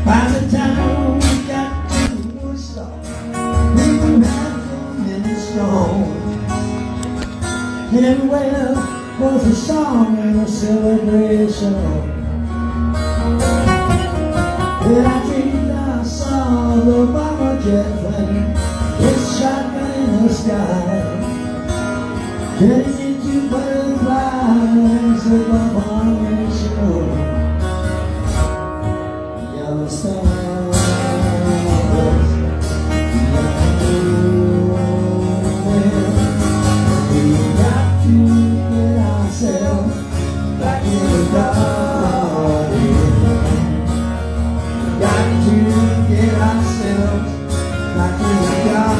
By the time we got to Woodstock, we would have so many songs. Everywhere was a song and a celebration. Then I dreamed I saw the bomber jet plane with shotgun in the sky, turning into butterflies of a harmony show. Yellow stars, we got to get ourselves back in the garden. Got to get ourselves back in the garden.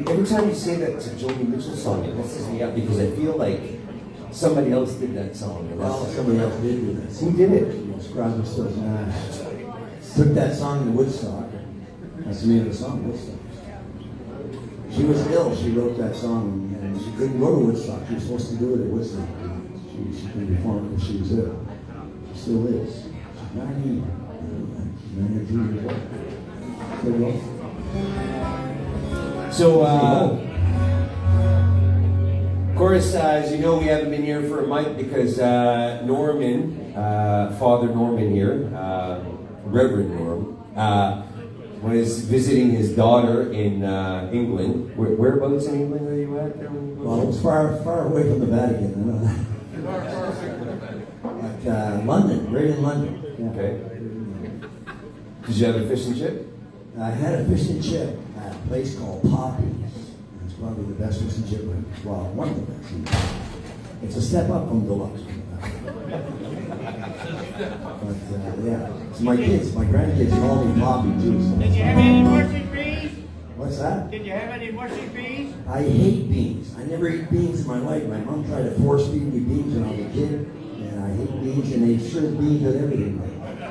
Every time you say that to Joni Mitchell song, it messes me up because I feel like somebody else did that song. Well, somebody else did do that. Who did it? Crosby, Stills, Nash. Took that song to Woodstock. That's the name of the song, Woodstock. She was ill. She wrote that song, and she couldn't go to Woodstock. She was supposed to do it at Woodstock. She couldn't perform because she was ill. She still is. She's 90. She's 92 years old. Still going. So, of course, as you know, we haven't been here for a month because Norman, Father Norman here, Reverend Norm, was visiting his daughter in England. Whereabouts in England are you at? Well, it was far away from the Vatican. But London, right in London. Yeah. Okay. Did you have a fish and chip? I had a fish and chip at a place called Poppy's. It's probably the best fish and chip, well, one of the best. It's a step up from deluxe. But yeah, so my kids, my grandkids call me Poppy too. So Did you have any mushy beans? what's that? Did you have any mushy beans? I hate beans. I never ate beans in my life. My mom tried to force feed me beans when I was a kid, and I hate beans, and they serve beans with everything.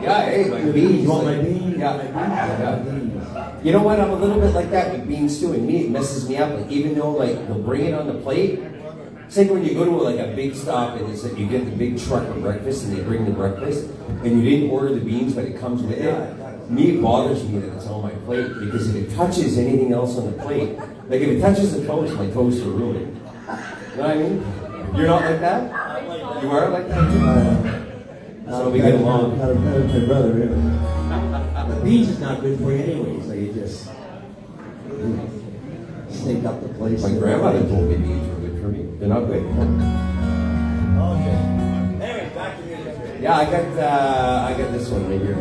Yeah, hey, my You beans. want my beans? Yeah. My beans. You know what? I'm a little bit like that with beans too. And me, it messes me up. Like even though like they'll bring it on the plate. It's like when you go to like a big stop and it's like you get the big truck of breakfast and they bring the breakfast and you didn't order the beans but it comes with it. Me, it bothers me that it's on my plate because if it touches anything else on the plate, like if it touches the toast, my toast will ruin it. You know what I mean? You're not like that? You are like that too? So we get along. Not with my brother, really. But beans is not good for you anyway, so you just stink up the place. My grandmother told me beans were good for me. They're not good. Okay. Anyway, back to music. Yeah, I got this one right here.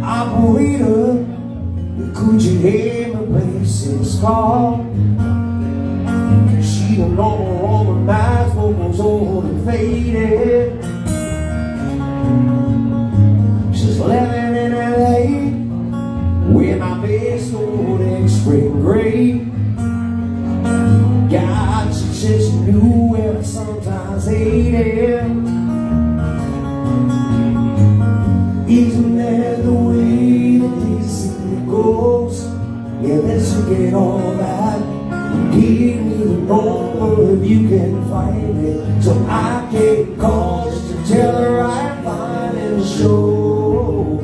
Operator, could you hear my places call? She don't know all the nights, vocals old and faded. She's living in LA with my best old ex-spring gray. God, she said she knew it, but sometimes hated. Isn't that the way that this city goes? lately, so I get calls to tell her I'm fine in the show.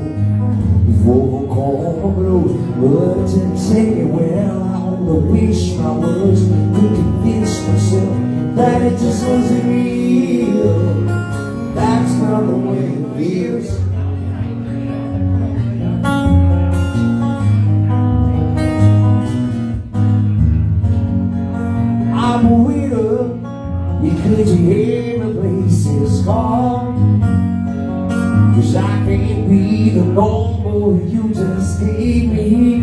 Before call blows, words and say, well, I only wish my words could convince myself that it just wasn't real. That's not the way it feels. I'm a widow, could you hear my places call? 'Cause I can't be the normal you just gave me.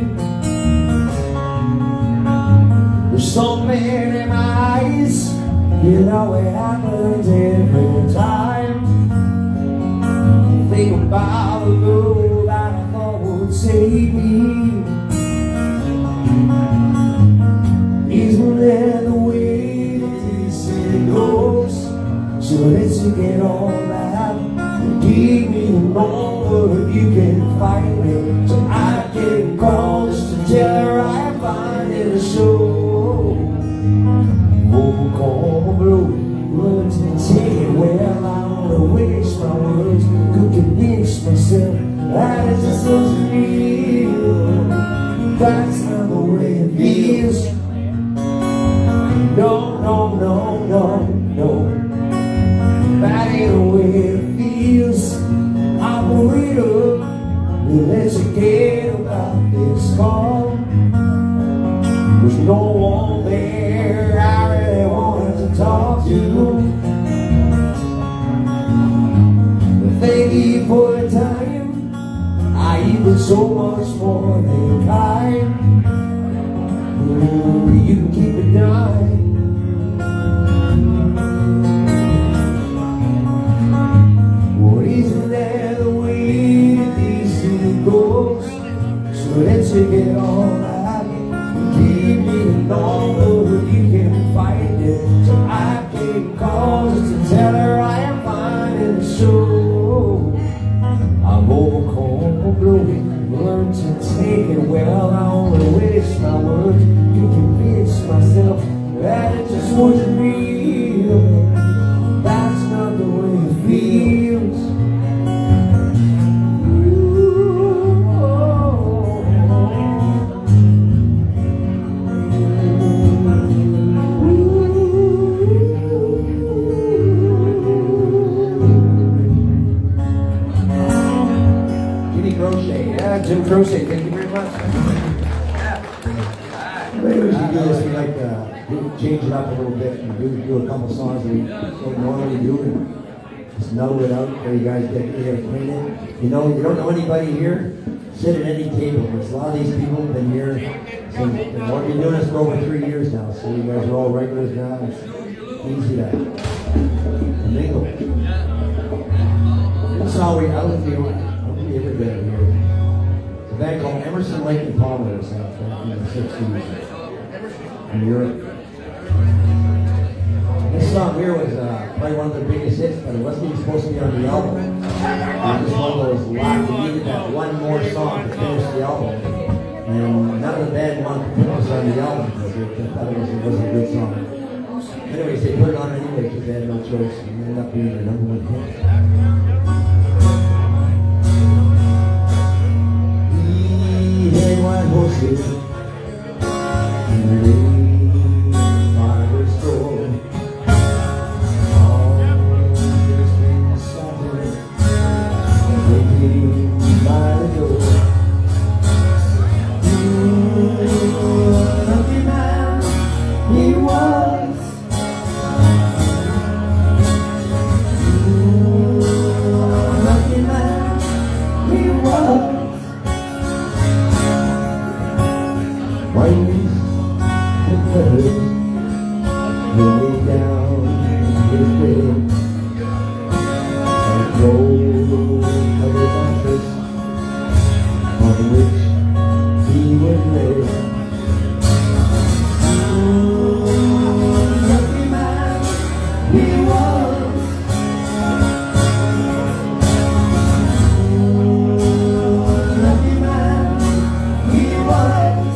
There's something in my eyes, you know it happens every time. Think about the girl that I thought would save me. Isn't that the way this it goes? So let's get all that. Give me the number if you can find me, so I can calls to tell her I'm fine in the show. Oh, call blue words and say, well, I don't wish my words could convince myself that it just wasn't real. That's not the way it feels. No, no, no, no, no. That ain't the way it feels. I'm worried up. Let's forget about this call. There's no one there I really wanted to talk to. But thank you for the time. I even so much more than kind. You can keep it dying. Isn't that the way this thing goes? So let's get all that. Give me the number if you can find it, so I can call just to tell her I am fine in the show. I'm over cold blowing, learn to take it well. I only wish my words could convince myself that it just wasn't real. That's not the way it feels. Jim Crochet, thank you very much. Maybe we should do this, we like change it up a little bit and do a couple songs that we don't normally do and just mellow it out so you guys get acquainted. You know, you don't know anybody here, sit at any table. Because a lot of these people have been here since, we've been doing this for over 3 years now, so you guys are all regulars now. It's easy to mingle. That's how we, I would feel, I don't think ever been here. A band called Emerson, Lake and Palmer was out back in the 60s in Europe. This song here was probably one of their biggest hits, but it wasn't even supposed to be on the album. It was just one of those locked. We needed that one more song to finish the album. And none of the band wanted to put this on the album because they thought it wasn't a good song. Anyways, they put it on anyway because they had no choice. And it ended up being their number 1 hit. White horses in the lane by the store, all this thing started waiting by the door. Lucky man he was. Lucky man he was. Wings and feathers lay down his bed and rolled of the mattress on which he would lay. Lucky man he was. Lucky man he was.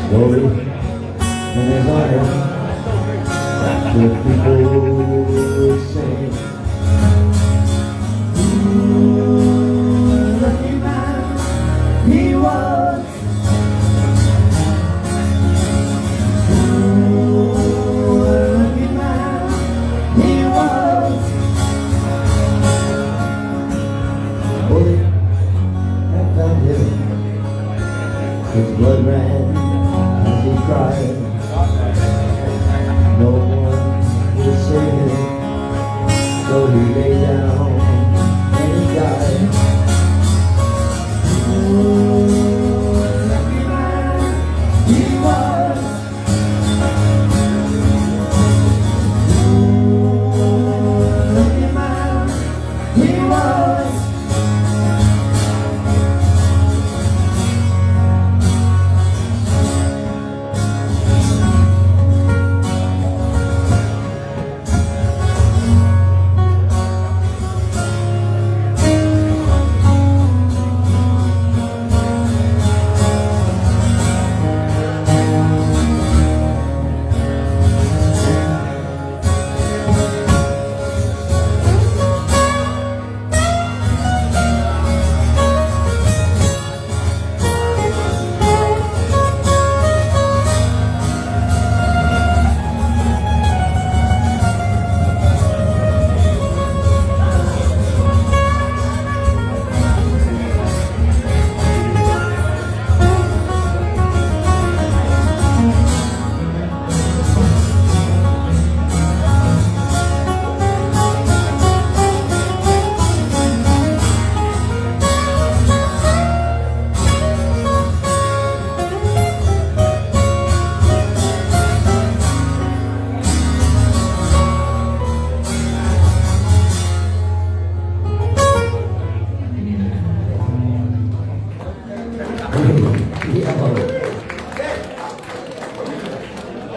Slowly, in his honor, the people sing. Lucky man he was. Lucky man he was. Bullet had found him. His blood ran as he cried. No one would save him, so he lay down and he died. Lucky man he was. Lucky man he was.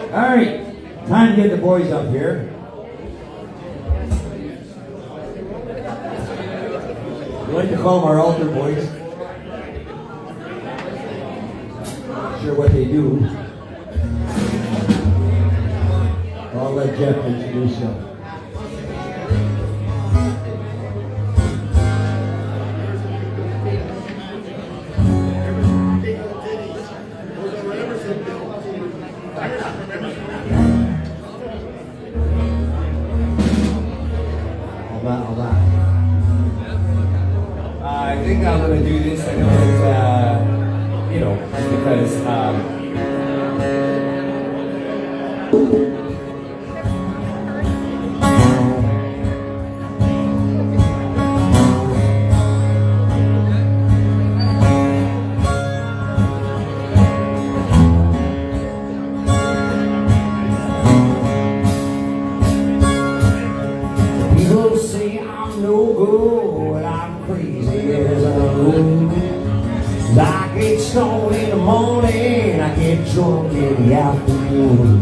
All right, time to get the boys up here. We like to call them our altar boys. Not sure what they do. I'll let Jeff introduce them. I think I'm gonna do this. I know that you know, just because people say I'm no good, I'm crazy as a loon. I get stoned in the morning, I get drunk in the afternoon.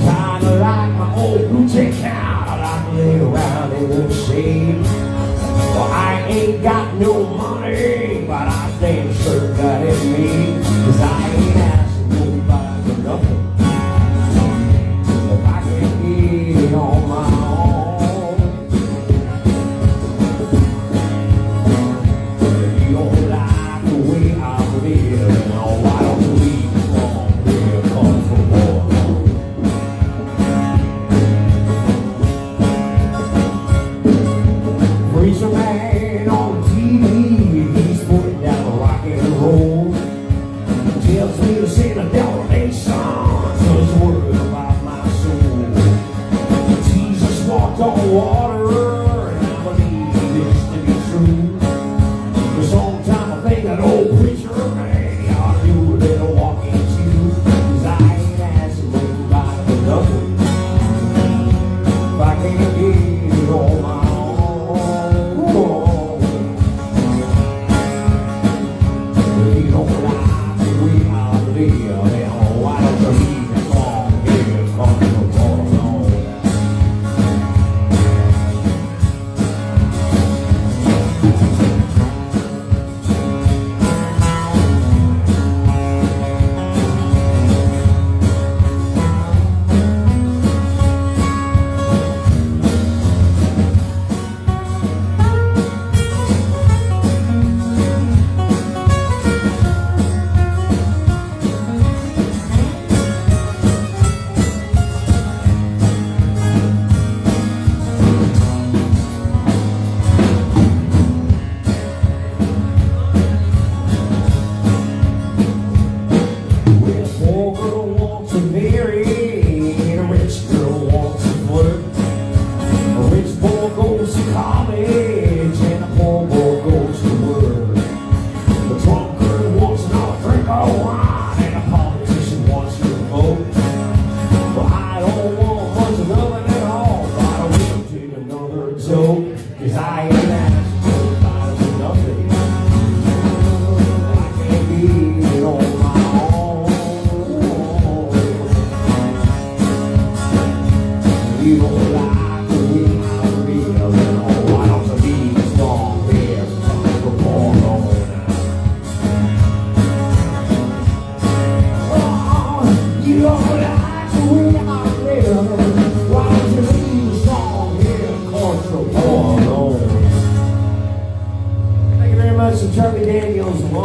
Time to like my old boutique out, I lay around in the shade. Well, I ain't got no money, but I damn sure got it made. 'Cause I ain't asking nobody for nothing. If I can get it on my own. If you don't like the way I live, no, why don't you leave me alone? Here comes for more. Preacher man on TV, he's putting down rock and roll. Tells me to say the devil ain't son, so he's worried about my soul. Jesus walked on water, and I believe this to be true. For some time I think that old preacher man, he ought to do a little walking too. 'Cause I ain't asking nobody for nothing. If I can't get it on my own. If you don't like the way I live, then why don't you leave me alone? Here comes the war on.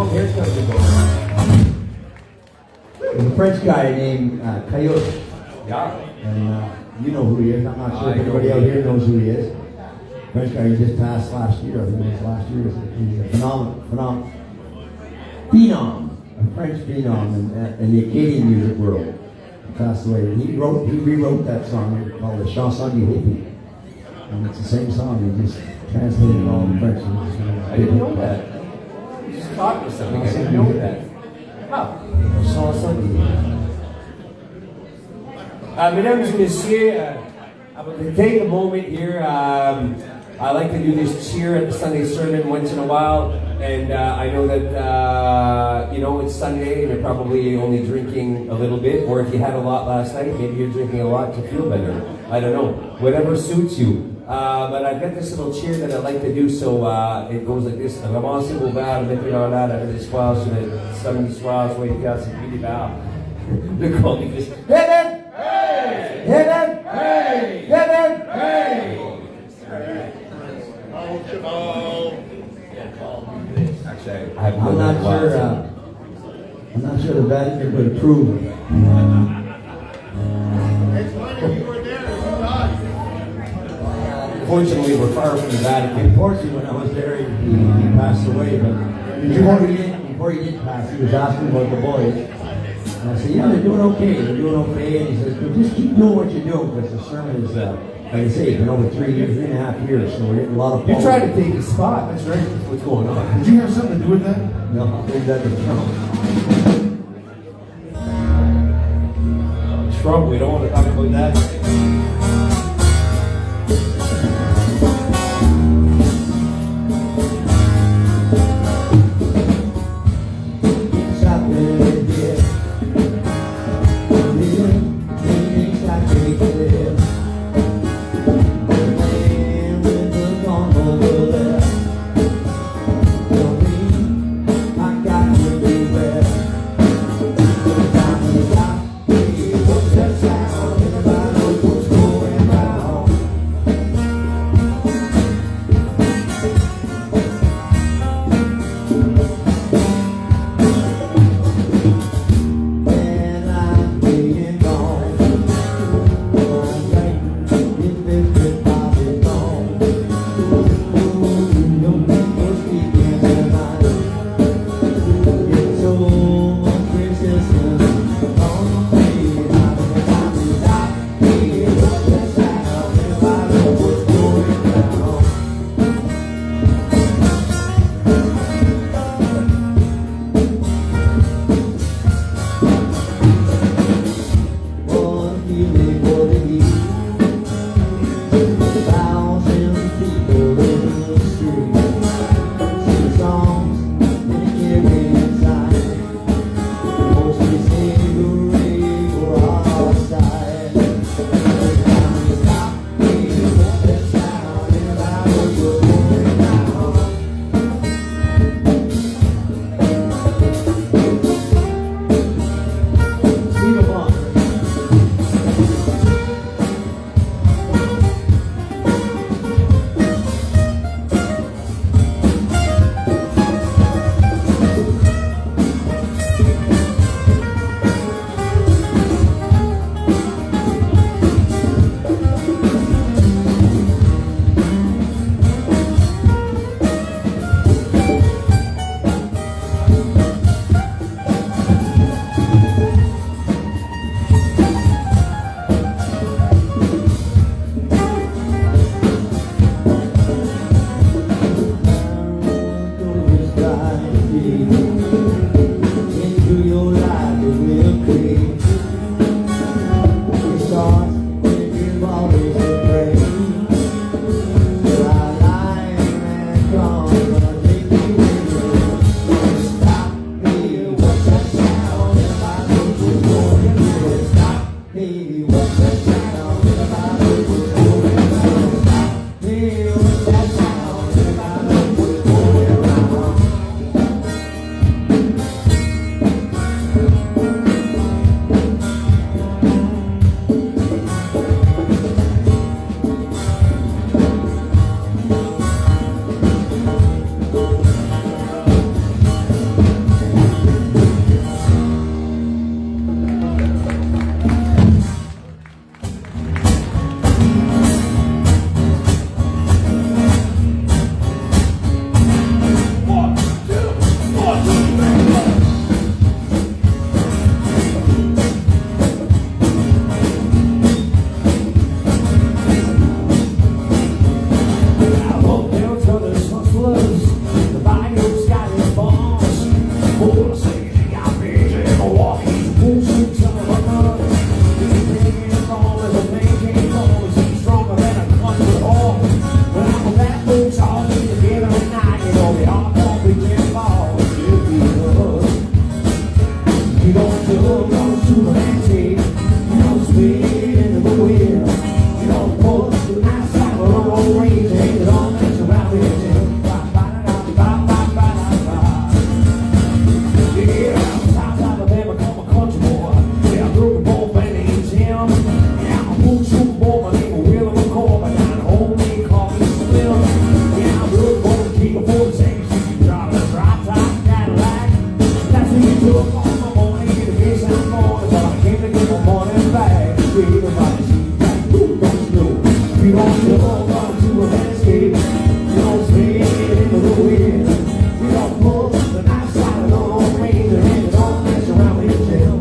long haircut you go? There's a French guy named Coyote. Yeah. And you know who he is. I'm not sure if I know anybody who out he here knows who he is. French guy, he just passed last year. I think it was last year. He's a phenom, a French phenom in the Acadian music world. He passed away. He rewrote that song called the Chanson du Hippie. And it's the same song. He just translated it all in French. I didn't know that. You just taught me something. I didn't know that. Wow. Chanson du Hippie. Mesdames et messieurs, I'm going to take a moment here. I like to do this cheer at the Sunday sermon once in a while, and I know that it's Sunday and you're probably only drinking a little bit, or if you had a lot last night, maybe you're drinking a lot to feel better. I don't know, whatever suits you. But I've got this little cheer that I like to do, so it goes like this. Avancez vos verres, mettez-en là, avec l'espoir sur le samedi soir, soyez fiers, c'est plus des verres. Le corps du Christ. Heaven! Hey! Heaven! Hey! Heaven! Hey! Actually, I'm not sure the Vatican would approve of it. Fortunately, we're far from the Vatican. Unfortunately, when I was there, he passed away. But before he did pass, he was asking about the boys. And I said, yeah, they're doing okay. They're doing okay. And he says, well, just keep doing what you're doing, because the sermon is, like I say, it's been over 3.5 years, so we're getting a lot of You're trying to take his spot. That's right. What's going on? Did you have something to do with that? No, I think that was Trump. Trump, we don't want to talk about that. Everybody knows what's going on. took on my money in the face and morning, but I came to get my money back. Everybody see that you don't know. You don't know about to a landscape. You don't stay in the wind. You don't pull the nice side of the Lone Ranger and you don't mess around with yourself.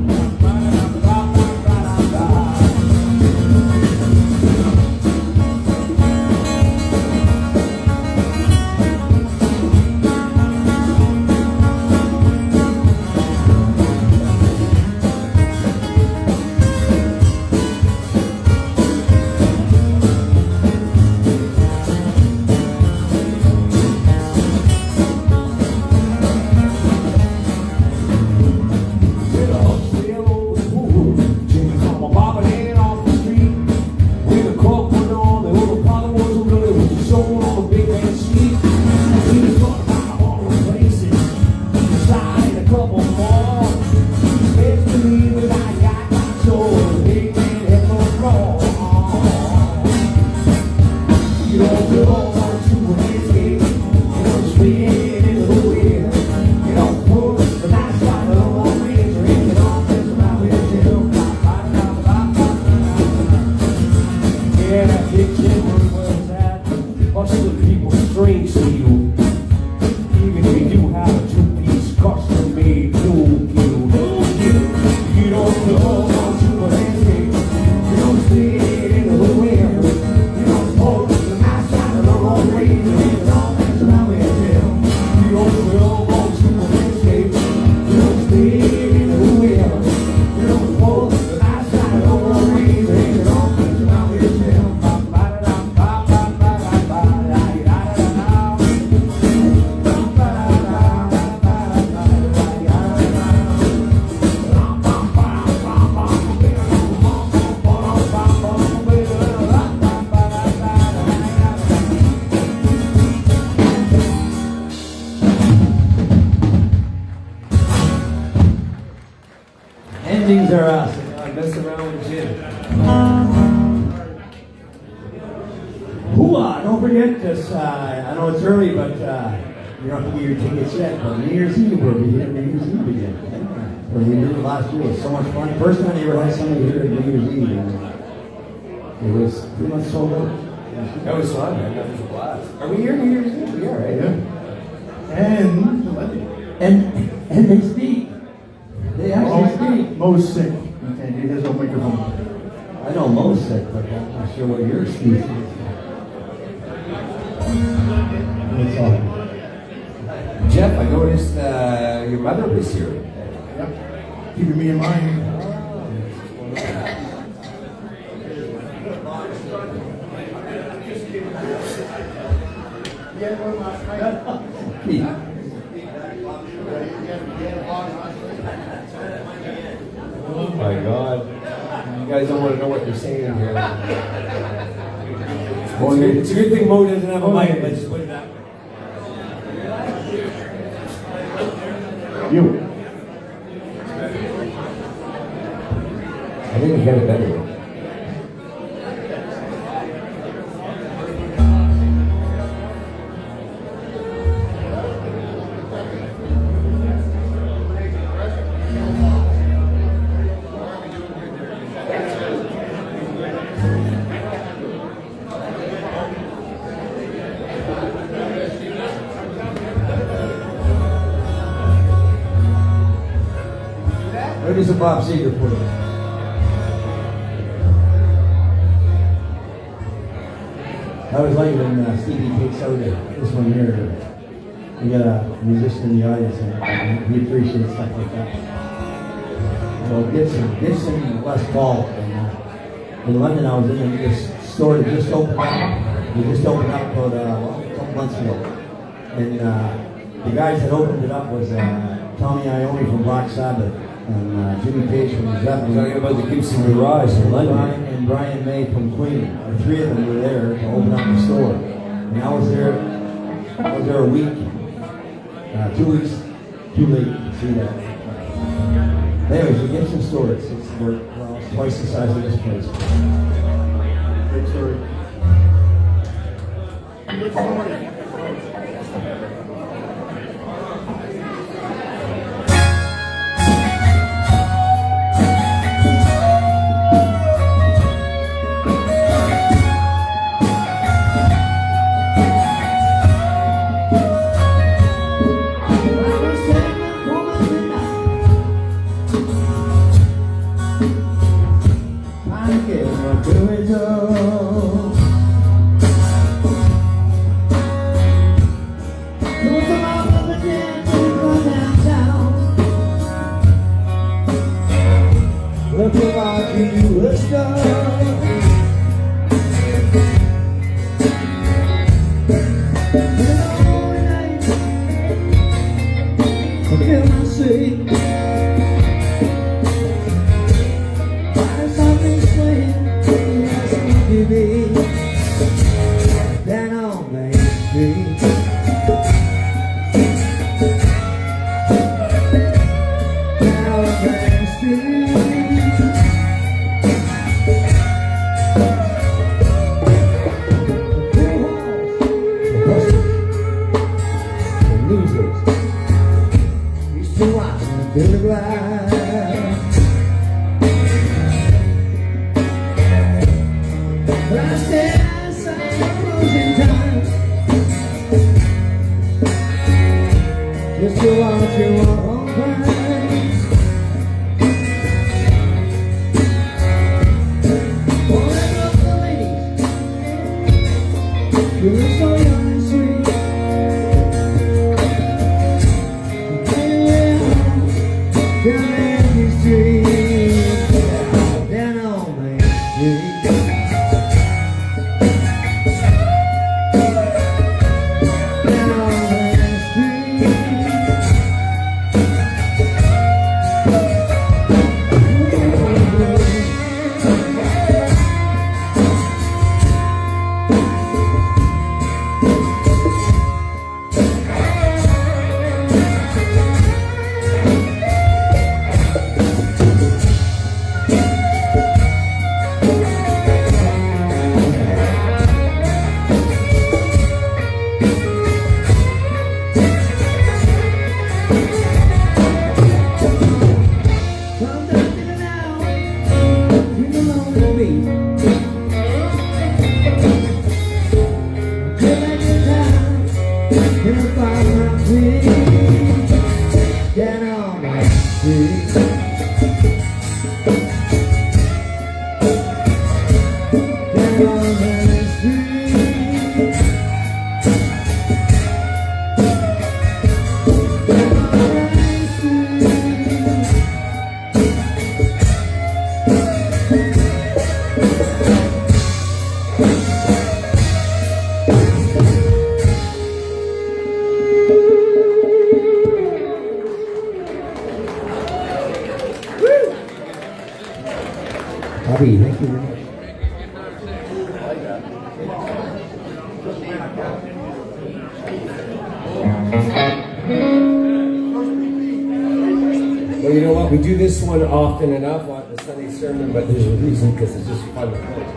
Endings are awesome. I mess around with Jim. Hooah! Don't forget this. I know it's early, but you don't have to get your tickets yet. But New Year's Eve, we'll be here New Year's Eve again. Where we did it last year. It was so much fun. First time I ever had somebody here at New Year's Eve. And it was pretty much sold out. That was fun, man. That was a blast. Are we here New Year's Eve? We are, right? And And they speak. They actually speak. Mo's sick. Okay, he has no microphone. I know Mo's sick, but I'm not sure what your excuse is. That's all. Jeff, I noticed your mother was here. Yep. Keeping me in mind. Oh my God. You guys don't want to know what they're saying here. It's a good thing Mo doesn't have a mic. Let's just put it that way. You. I think we got it better way. Where's a Bob Seger for you? I always like when Stevie takes out this one here. We got a musician in the audience and we appreciate stuff like that. So Gibson Les Paul. In London, I was in this store that just opened up. We just opened up about a couple months ago. And the guys that opened it up was Tommy Iommi from Black Sabbath and Jimmy Page from Zeppelin. Talking about the Gibson Garage in London. And Brian May from Queen. The three of them were there to open up the store. And I was there a week, 2 weeks too late to see that. Anyways, the Gibson store, it's twice the size of this place. Great story. say. There's something saying yes, baby. Down on Main Street. Down on Main Street. Billy Black. But I stand outside the closing time just to watch you walk on by. Oh, I love the ladies. You look so young and sweet. Down Main Street, down on Main Street. Down on Main Street. Down on Main Street. Down on Main Street. Down on Main Street. Bobby, thank you very much. Well, you know what? We do this one often enough on the Sunday sermon, but there's a reason, because it's just fun to play.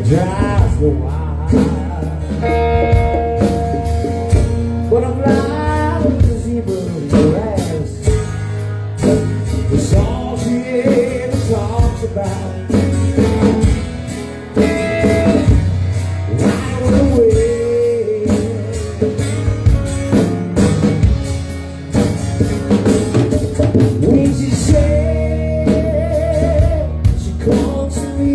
drives me wild. But I'm blind to see her ass. It's all she ever talks about. Right away. When she said she comes to me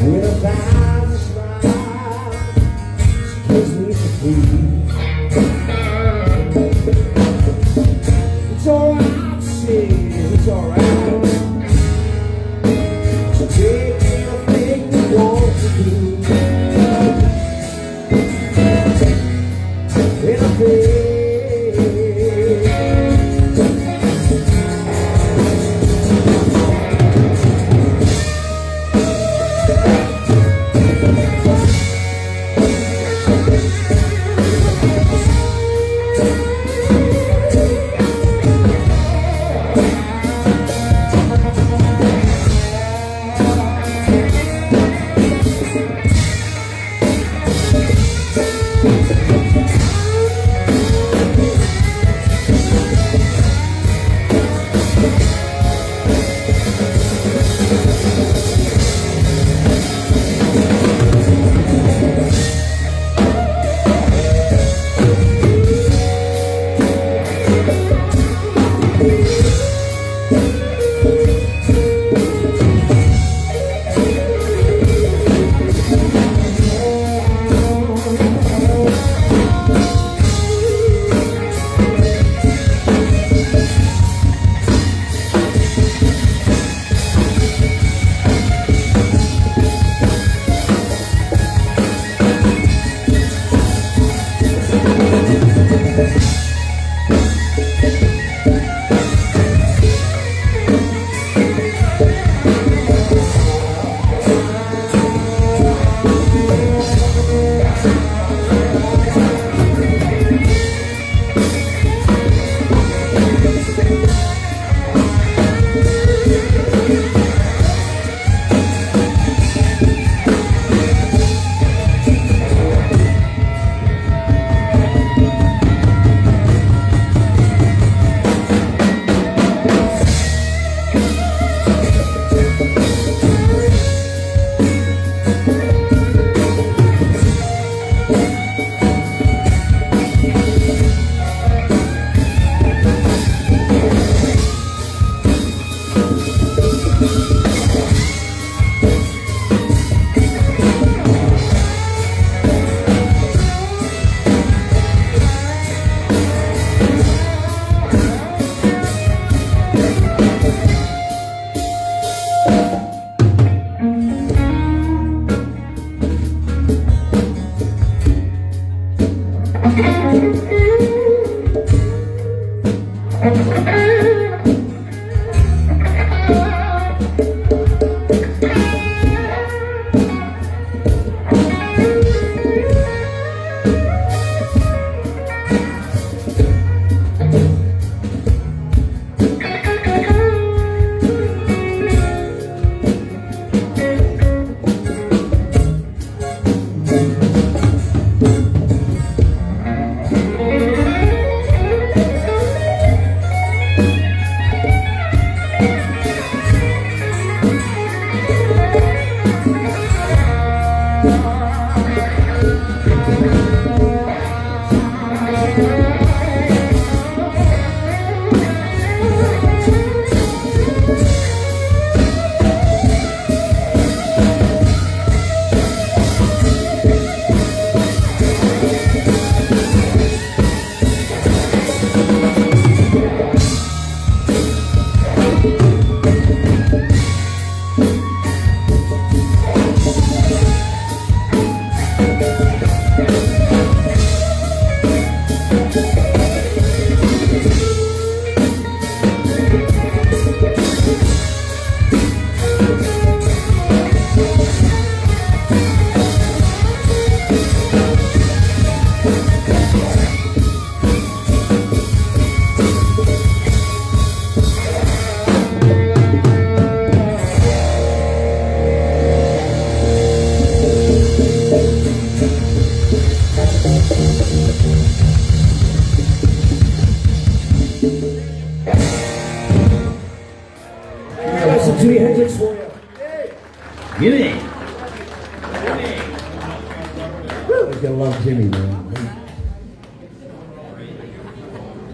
with a thousand smiles, she gives me for free. It's alright to say, it's alright to take anything you want to do. Anything.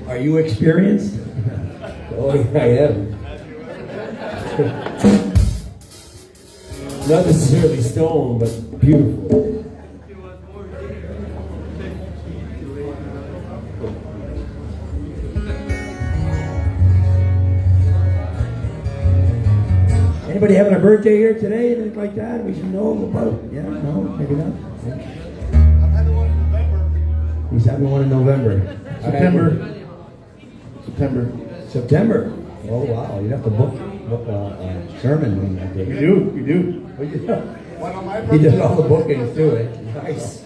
Are you experienced? Oh, yeah, I am. Not necessarily stone, but beautiful. Anybody having a birthday here today? Anything like that? We should know about? Yeah, no, maybe not. I'm having one in November. He's having one in November. September. Oh wow! You'd have to book a sermon when that day. You do. Oh, you do. One on my He did all the bookings too. Nice.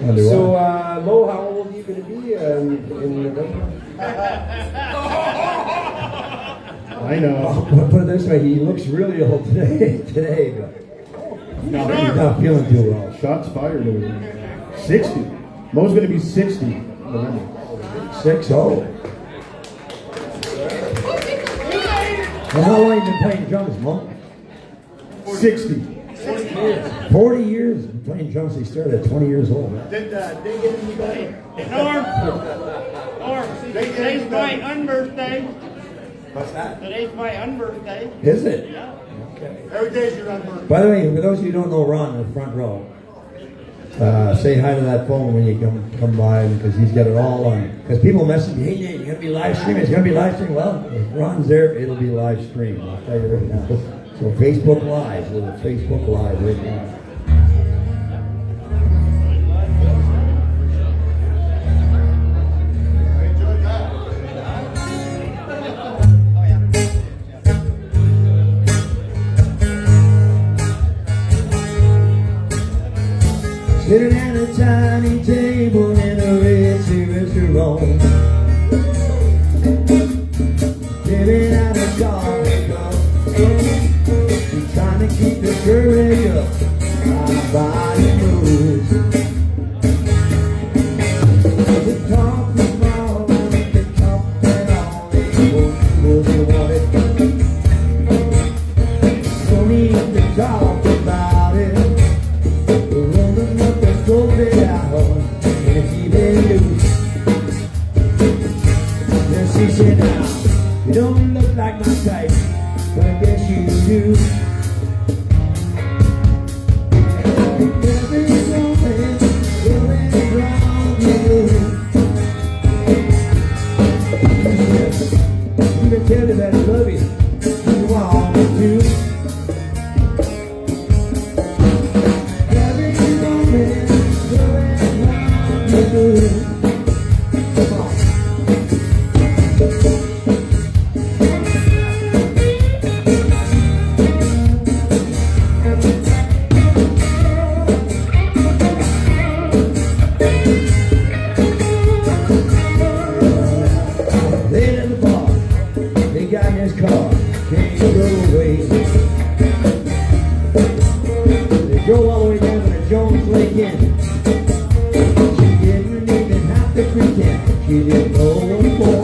Wonder So, why. Mo, how old are you going to be in November? I know. Well, put it this way: he looks really old today, but No, he's not feeling too well. shots fired over there. 60. Mo's going to be 60 in November. 6-0. And how long have you been playing drums, Mo? 60. 40 years playing drums. He started at 20 years old. Did they get any better? Norm, today's my unbirthday. What's that? Today's my unbirthday. Is it? Yeah. Okay. Every day's your unbirthday. By the way, for those of you who don't know Ron in the front row, say hi to that phone when you come by because he's got it all on. Because people message me, hey Nate, you're gonna be live streaming. It's gonna be live streaming. Well, if Ron's there, it'll be live streamed. I'll tell you right now. So Facebook Live, there's a Facebook Live right now. Sitting at a tiny table in a ritzy restaurant, living out a coffee cup. She's trying to keep the courage up, my body moves. The coffee ball, the cup and all the was you wanted. No need to talk about it. Rolling up the gold out and keep it loose. Then she said, now, you don't look like my type, but I guess you do. Every moment, going wrong with you. You can tell me that I love you, you want me to. Laid in the bar, they got in his car, can't go away. They drove all the way down to the Jones Lake Inn. She didn't even have to pretend she didn't know what for.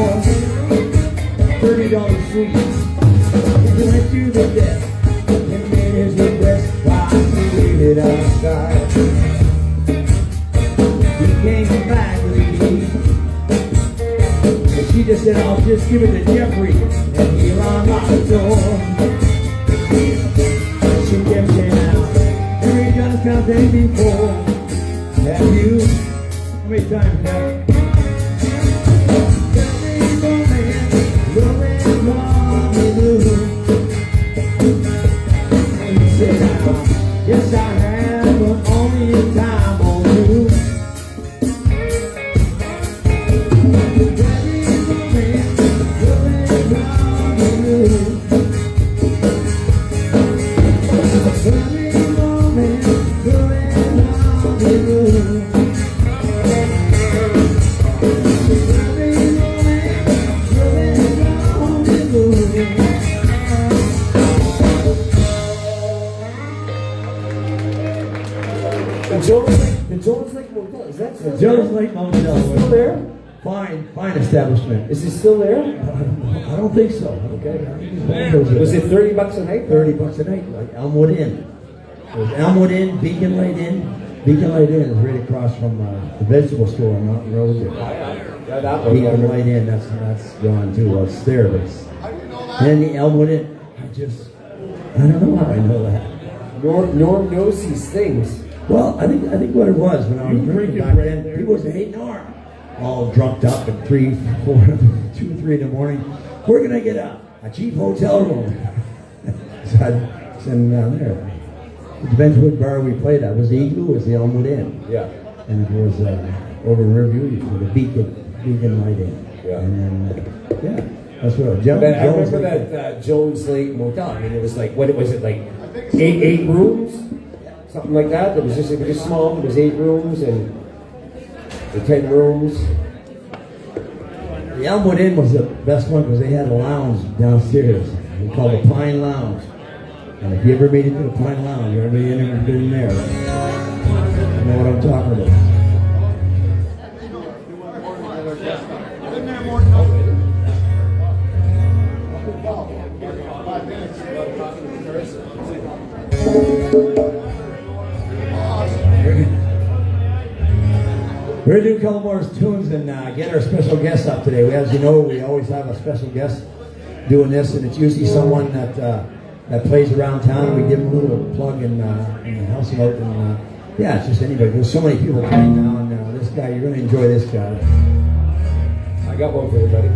$30 sweets, he went to the desk and made his request while he waited outside. He came back with a key. She just said, I'll just give it to Jeffrey, and he'll unlock the door. She kept saying, you ain't done something before. Have you? How many times have you? Every moment, going wrong with you. And he said, yes I have, but only in time on you. The Jones Lake Motel, is that still Jones there? Lake Motel. Still there? Fine establishment. Is it still there? I don't think so. Okay. Was it $30 a night? $30 a night, like Elmwood Inn. It was Elmwood Inn, Beacon Light Inn. Beacon Light Inn is right across from the vegetable store on Mountain Road there. Yeah, that one. Beacon Light Inn, that's gone too. Well, it's there, but it's... And then the Elmwood Inn, I don't know how I know that. Norm knows these things. Well, I think what it was when I was drinking back then, people would say, "Hey, Norm," all drunked up at 3, 4, 2, 3 in the morning. Where can I get a cheap hotel room? So I'd send them down there. The Benchwood bar we played at was the Igloo, was the Elmwood Inn. Yeah. And it was over in Riverview for the Beacon Light Inn. Yeah. And then, yeah, that's what I remember that Jones Lake Motel. I mean, it was like, what was it, like eight rooms? Something like that. It was just small. It was 8 rooms and the 10 rooms. The Elmwood Inn was the best one because they had a lounge downstairs. We called the Pine Lounge. And if you ever made it to the Pine Lounge, everybody in there been there. You know what I'm talking about. We're going to do a couple more tunes and get our special guest up today. As you know, we always have a special guest doing this, and it's usually someone that plays around town. We give them a little plug and helps them out. And yeah, it's just anybody. There's so many people playing now, and this guy, you're going to enjoy this guy. I got one for you, buddy.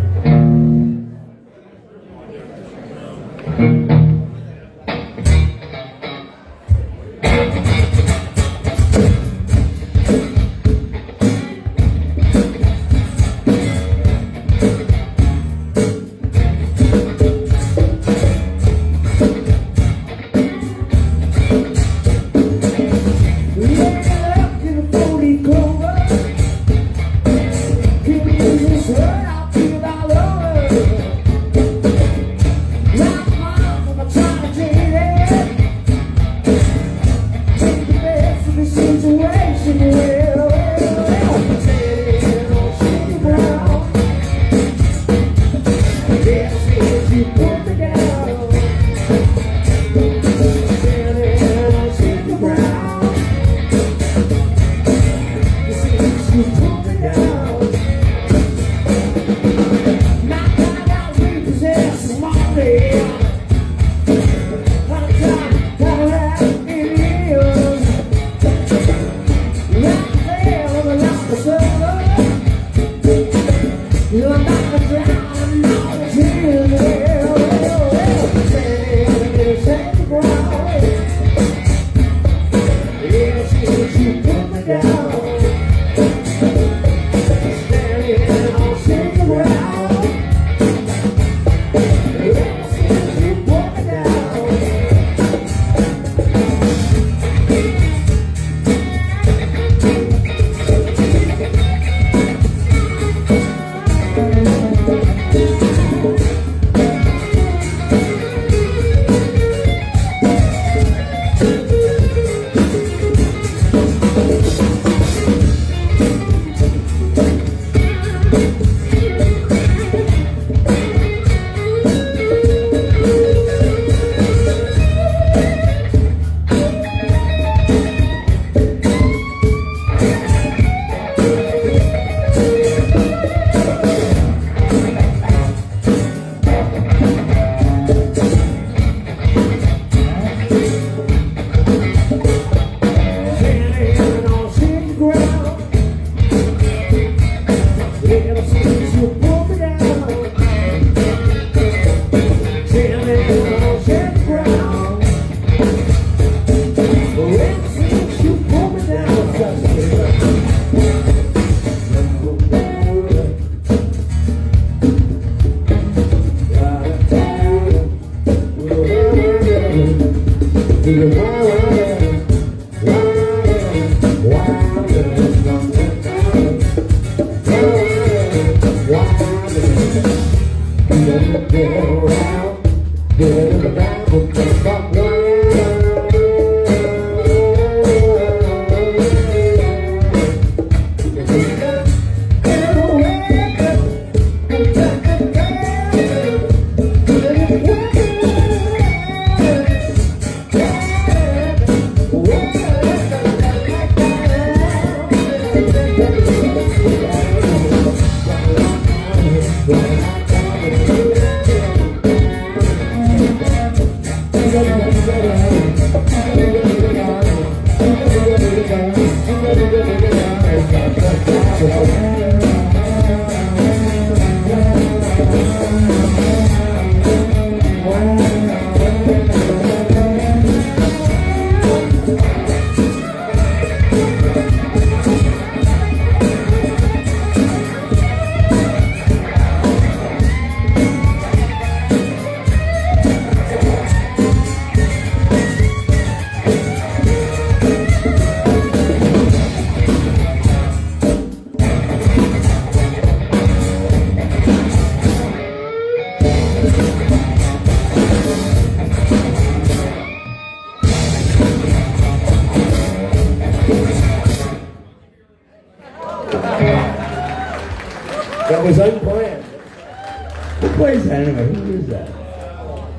That was unplanned. Who plays that anyway? Who is that?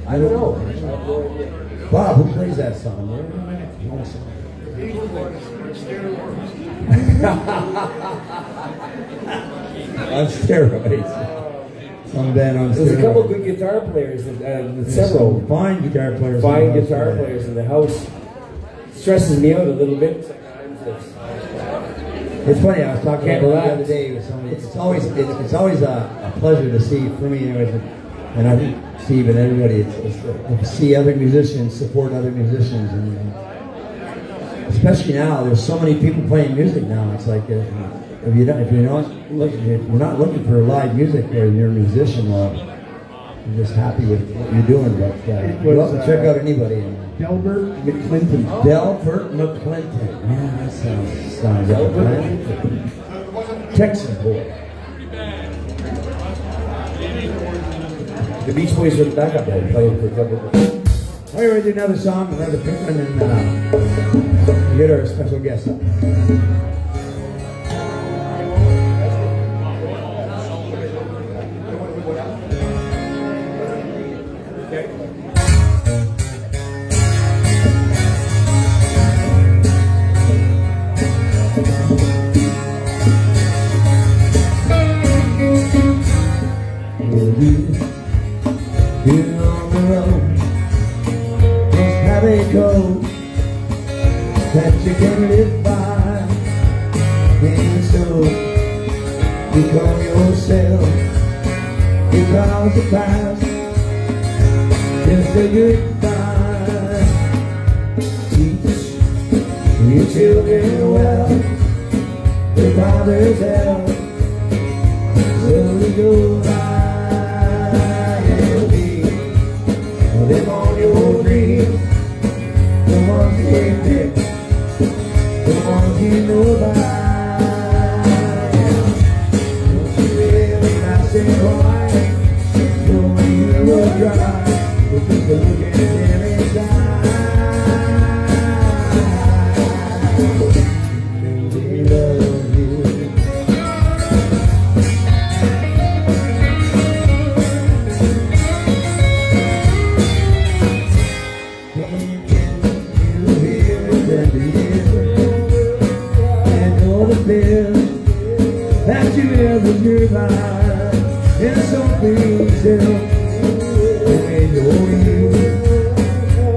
I don't know. Bob, who plays that song? On steroids. Some band on steroids. There's a couple good guitar players, several fine guitar players. fine guitar players in the house. Stresses me out a little bit. It's funny. I was talking Can't about it the relax. other day with somebody. It's always a pleasure to see for me, anyways, and I think Steve and everybody. It's to see other musicians support other musicians, and especially now, there's so many people playing music now. It's like if you're not looking for live music or you're a musician, well, you're just happy with what you're doing. But you'd love to check out anybody. Delbert McClinton. Delbert McClinton. Man, that sounds like a plan. Texas boy. The Beach Boys were the backup band playing for a couple of All right, we're going to do another song, another quick one, and we get our special guest up. You're on the road, just how they go, that you can live by, and so you call yourself, because the past, just a goodbye. Teach your children well, their father's help, slowly go by. Live on your dreams, the ones you pick, the ones you know about. Don't you really not say why, knowing you will try, but just look at them inside. They love you. That you ever survive, and something still when you're you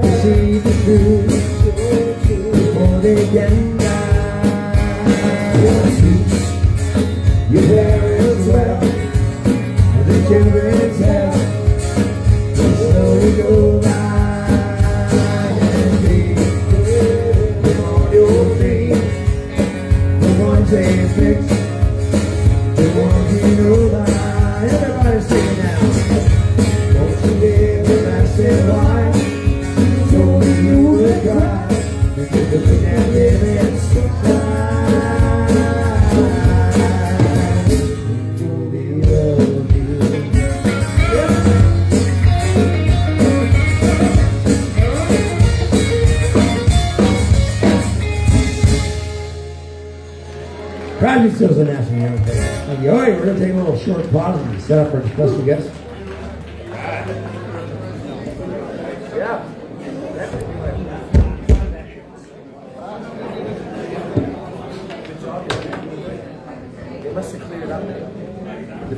to see the truth before they can die. Teach your parents well, the children's help, slowly go by and be on your feet. The ones they fix, the ones you know by. Everybody sing it now. Don't you ever ask them why, so you would cry, because you can't live inside. They love you. Project Stills the National Anthem. Thank you. All right, we're going to take a little short pause and set up our special guest. They must have cleared up the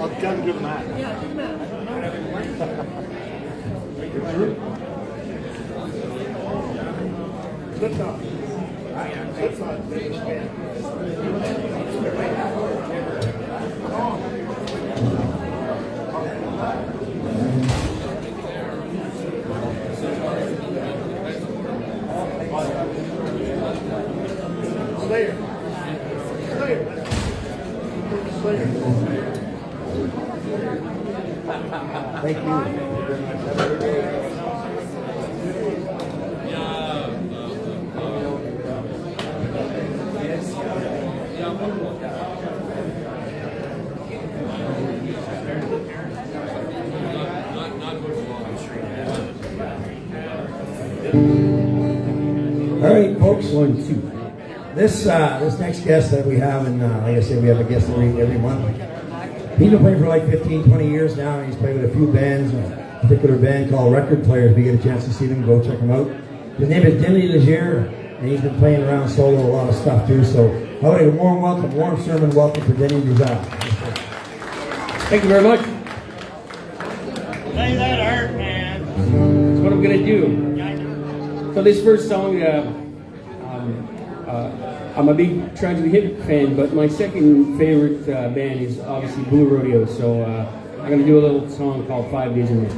I'll come to the mat. Lift off. Lift off. Slayer. Slayer. Slayer. Thank you. All right, folks. 1, 2. This next guest that we have, and like I said, we have a guest every month. He's been playing for like 15, 20 years now, and he's played with a few bands, a particular band called Record Players. If you get a chance to see them, go check them out. His name is Denis, and he's been playing around solo a lot of stuff too. So, all right, a warm welcome, warm sermon welcome for Denis. Thank you very much. Say that hurt, man. That's what I'm gonna do. So this first song, I'm a big Tragedy Hip fan, but my second favorite band is obviously Blue Rodeo. So I'm gonna do a little song called 5 Days in May.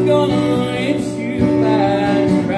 Gonna hit you by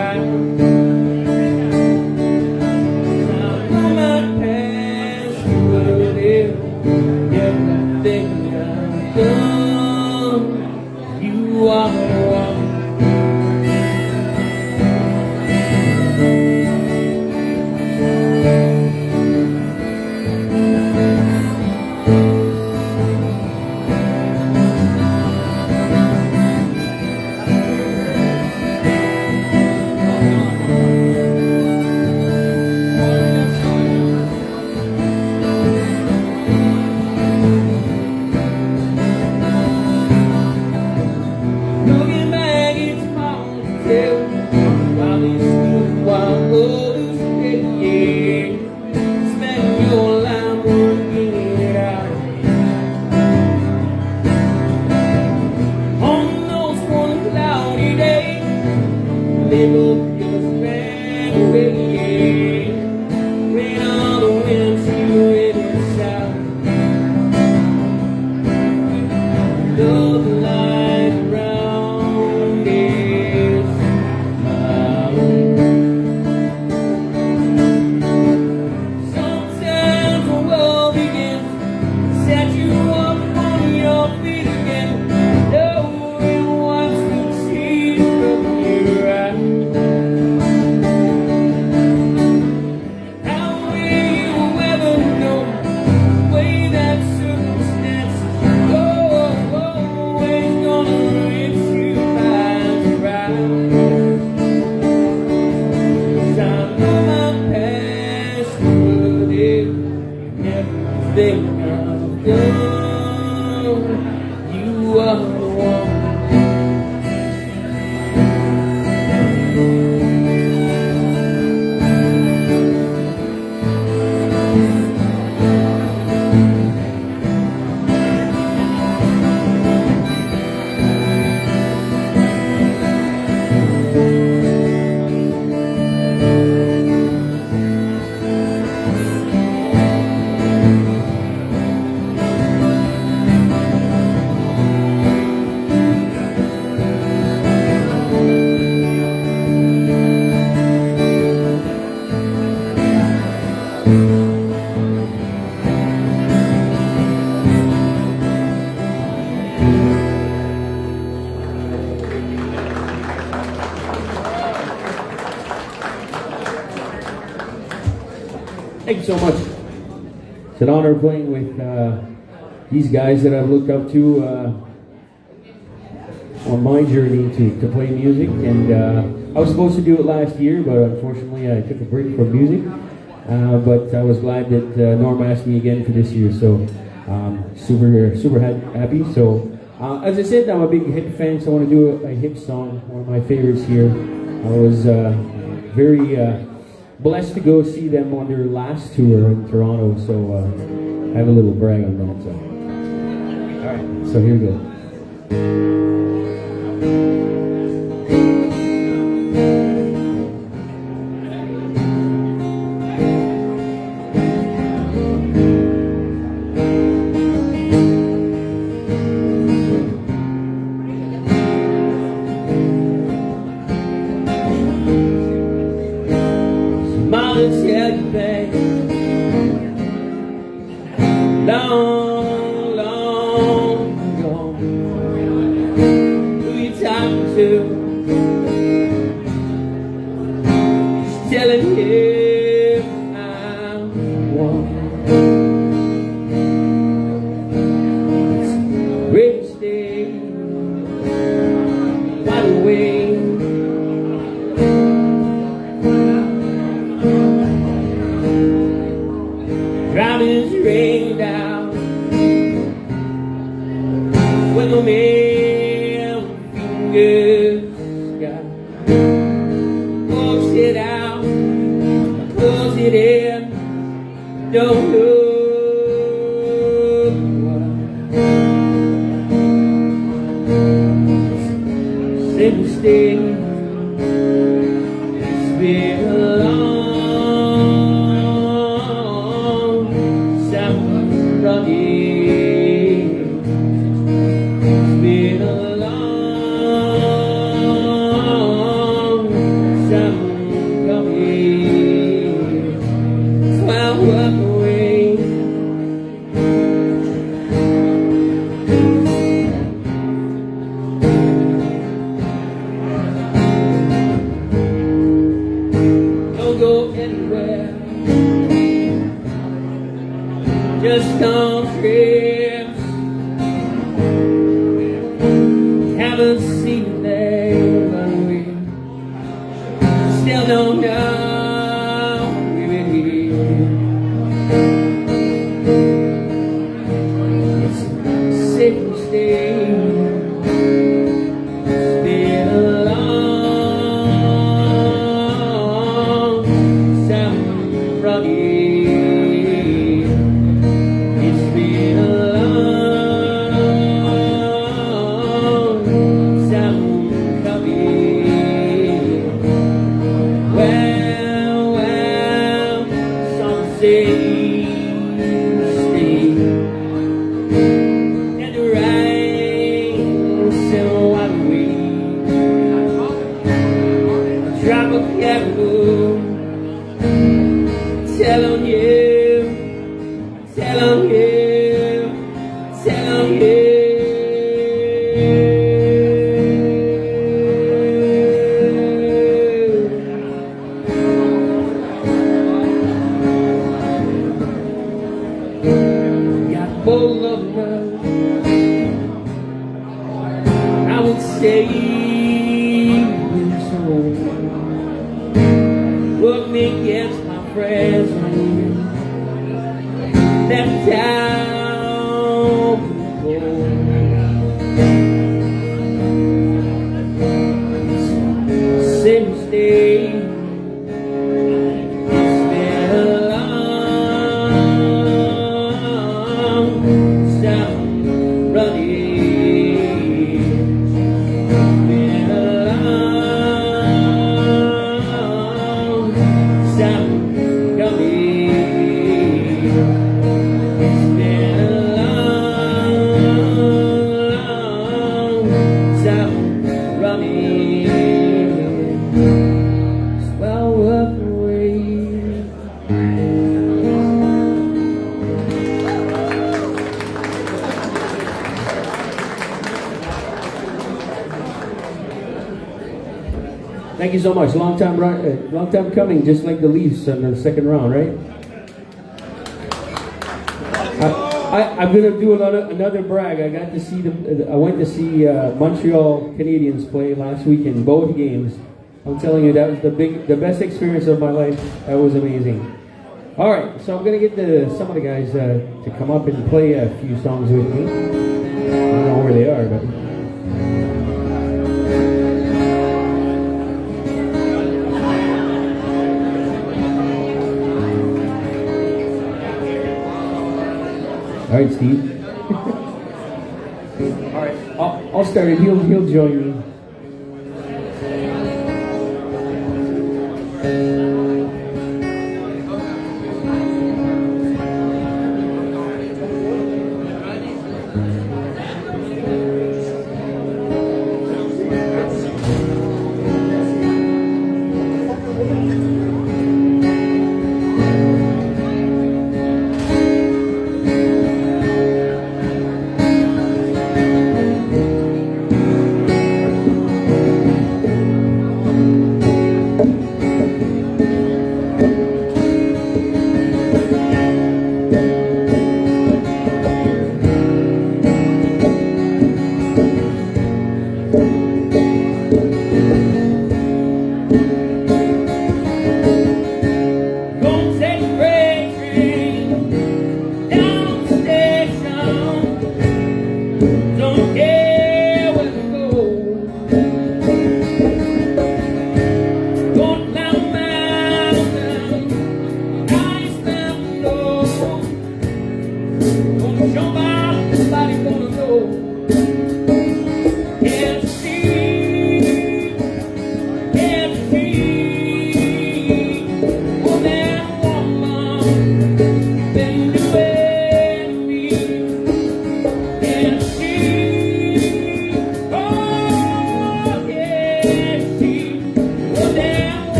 away when all the winds blew in the south. Love lies around this mountain. Sometimes the world begins to set you up on your feet again, knowing what's the tears from your eyes. How will you ever know the way that circumstances go? Always gonna reach you miles around. 'Cause I know my past would if everything I've done. You are the one. Thank you so much. It's an honor playing with these guys that I've looked up to on my journey to play music. And I was supposed to do it last year, but unfortunately I took a break from music. But I was glad that Norm asked me again for this year, so super happy. So as I said, I'm a big hip fan, so I want to do a hip song, one of my favorites here. I was very blessed to go see them on their last tour in Toronto, so I have a little brag on that. So, all right, so here we go. Mama's tell you, babe, long, long gone. Who you talking to? She's telling him I'm one. It's a great day, wide awake. Driving's rain down when the man fingers got walks it out, pulls it in, don't know what. Same mistake, it's been a long running. It's been a long time coming. So I walk away. Don't go anywhere. Just on trips, haven't seen them, but we still don't know we're here. It's safe to stay. It's been a long time running. When drop a caribou. Tell on you, tell on you, tell on you. Got full of love, I would say it's home. Work me against my friends, that town same mistake. It's been a long stop running. It's been a long stop coming. It's been a long stop running. It's well worth the wait. Thank you so much. Long time coming, just like the Leafs in the second round, right? I'm gonna do another brag. I got to see I went to see Montreal Canadiens play last weekend, both games. I'm telling you, that was the best experience of my life. That was amazing. All right, so I'm gonna get some of the guys to come up and play a few songs with me. I don't know where they are, but. All right, Steve. All right, I'll start it. He'll join me.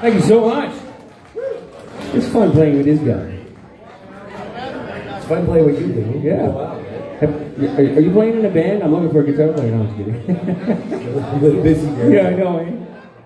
Thank you so much. It's fun playing with this guy. It's fun playing with you, dude. Yeah. Wow, man. Are you playing in a band? I'm looking for a guitar player. No, I'm just kidding. A little busy there. Yeah, I know. Eh?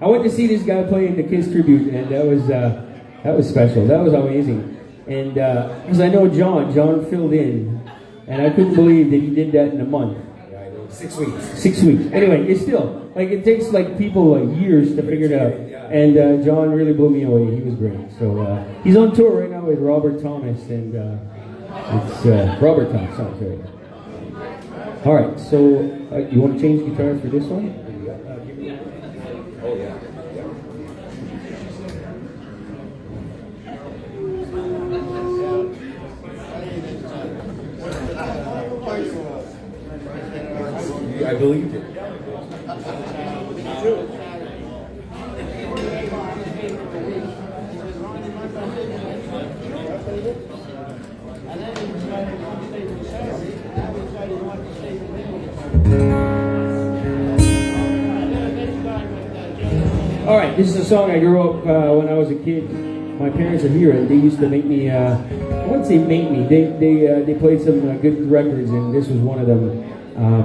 I went to see this guy play in the Kiss tribute, and that was special. That was amazing. And because I know John filled in, and I couldn't believe that he did that in a month. Yeah, I know. 6 weeks. 6 weeks. Anyway, it's still like it takes like people years to figure it out. And John really blew me away. He was great. So he's on tour right now with Robert Thomas, and it's Robert Thomas. Sorry. All right. So you want to change guitars for this one? Oh, yeah. I believed it. All right, this is a song I grew up when I was a kid. My parents are here, and they used to make me. I wouldn't say make me. They played some good records, and this was one of them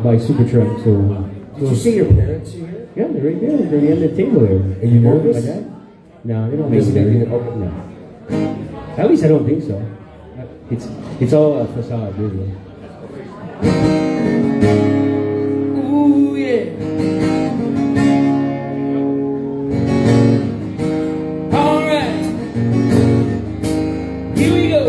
by Supertramp. So, Did you say your parents are here? yeah, they're right there. They're at the end of the table there. Are you nervous? My dad? No, they don't make Doesn't me make you- nervous. No. At least I don't think so. It's all a facade, really. Ooh yeah. All right. Here we go.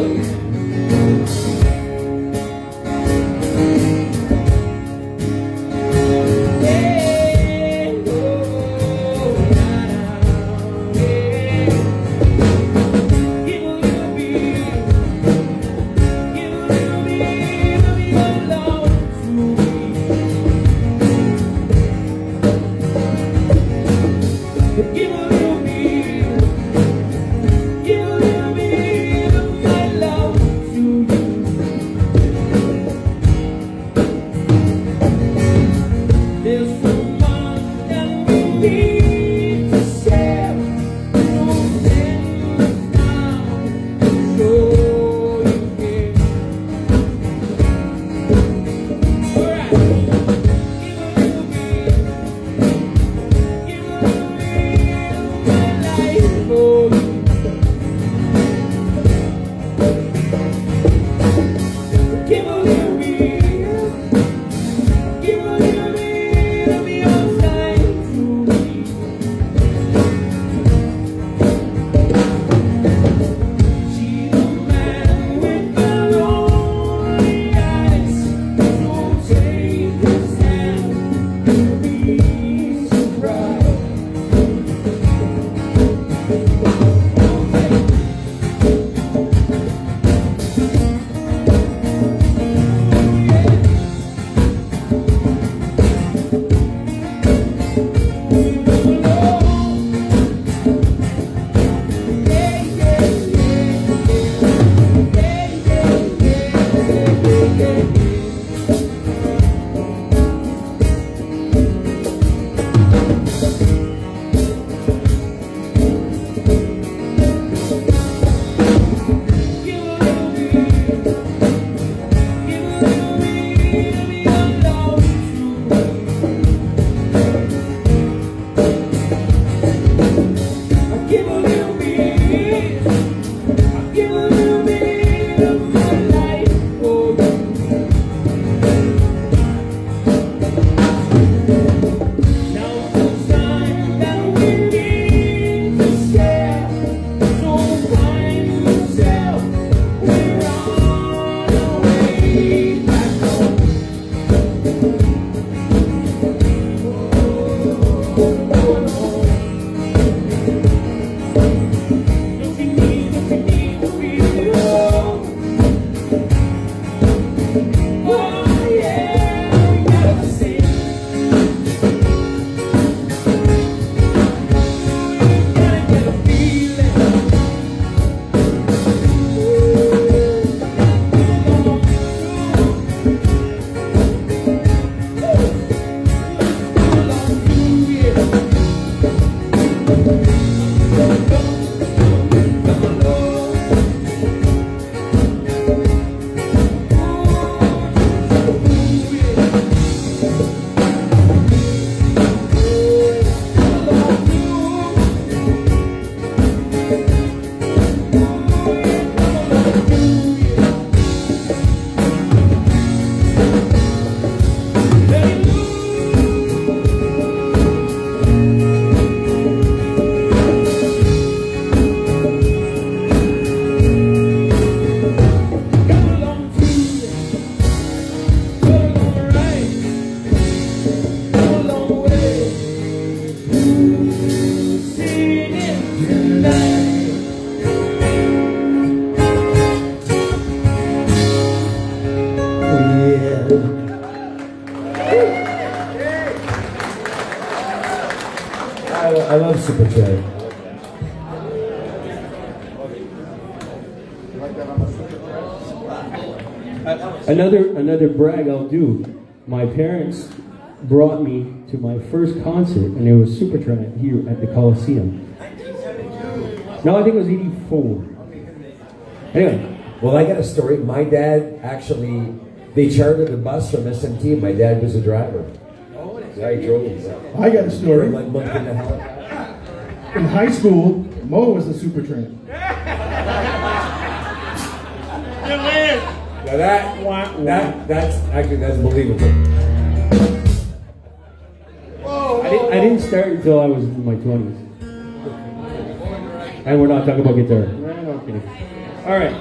I love Supertramp. Another brag I'll do. My parents brought me to my first concert, and it was Supertramp here at the Coliseum. No, I think it was '84. Anyway, Well, I got a story. My dad actually, they chartered a bus from SMT. My dad was a driver. Yeah, he drove himself. I got a story. Like month and a half. In high school, Mo was the Supertramp. Still is. Now that's believable. I didn't start until I was in my 20s. And we're not talking about guitar. No, I'm kidding. All right.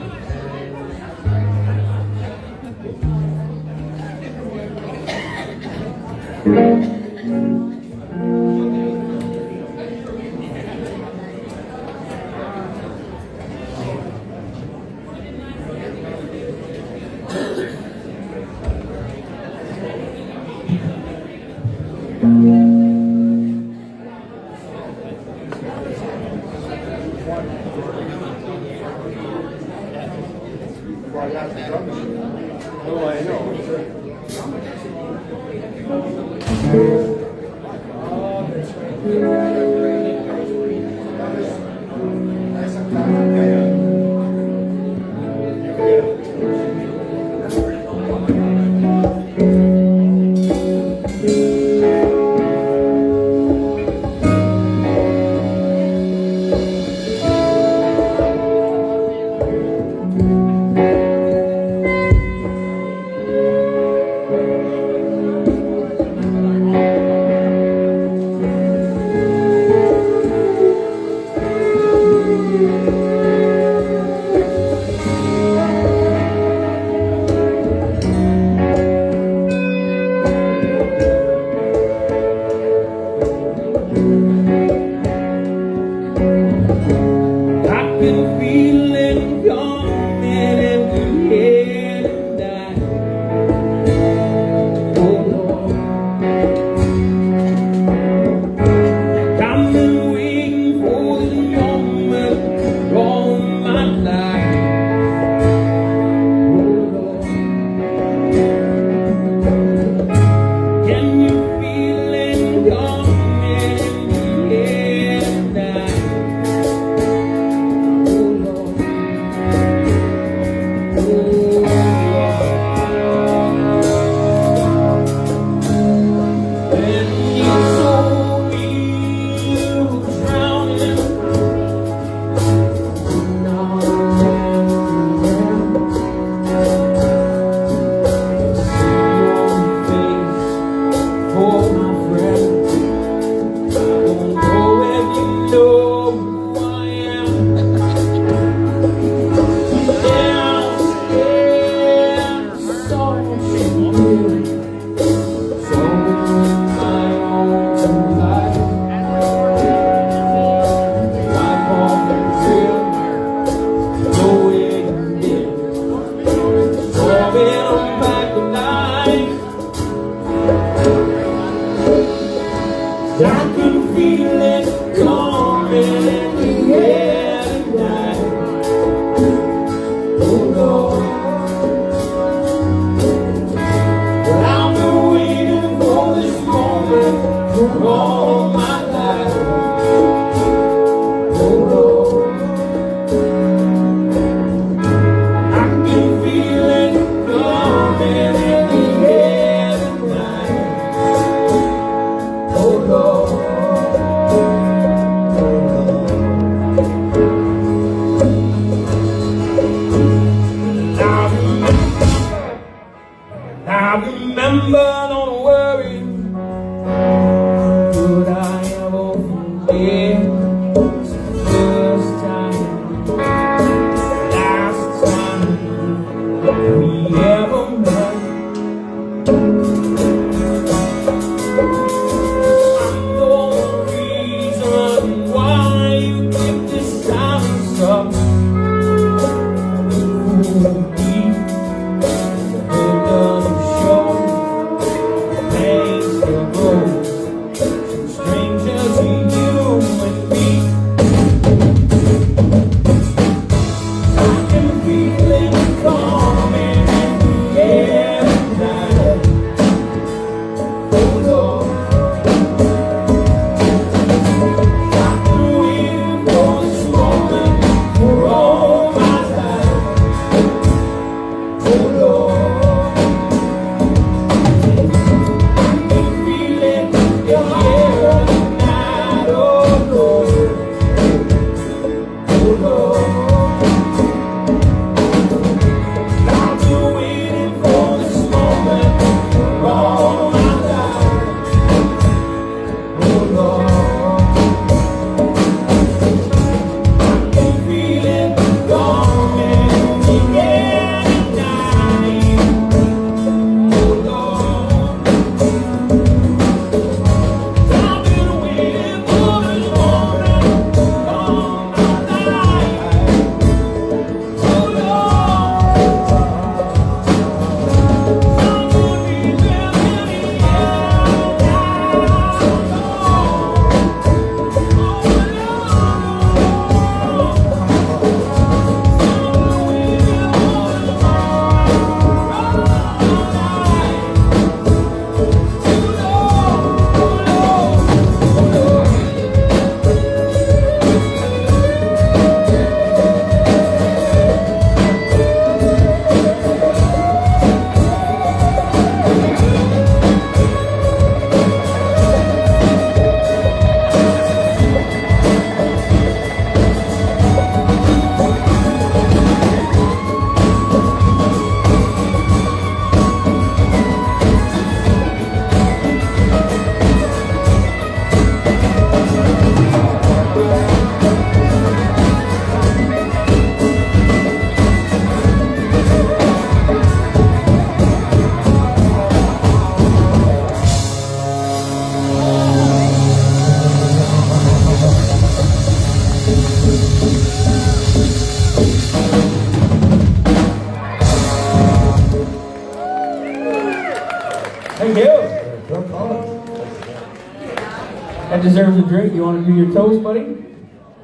deserves a drink. You want to do your toast, buddy?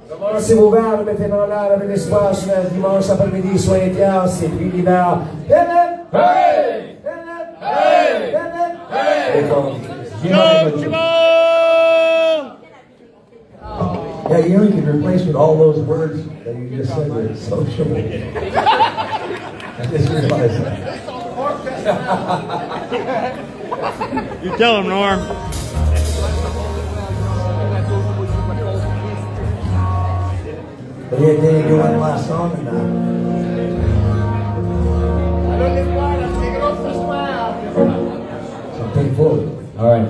Comment c'est ouvert, mettez-en l'air avec l'espoir sur le dimanche après-midi, soyez fiers, c'est puis l'hiver. Hey! Hey! Hey! Hey! Yeah, you know you can replace with all those words that you just said with social. I just realized that. You tell him, Norm. But yeah, Danny, do one last song and something full. All right.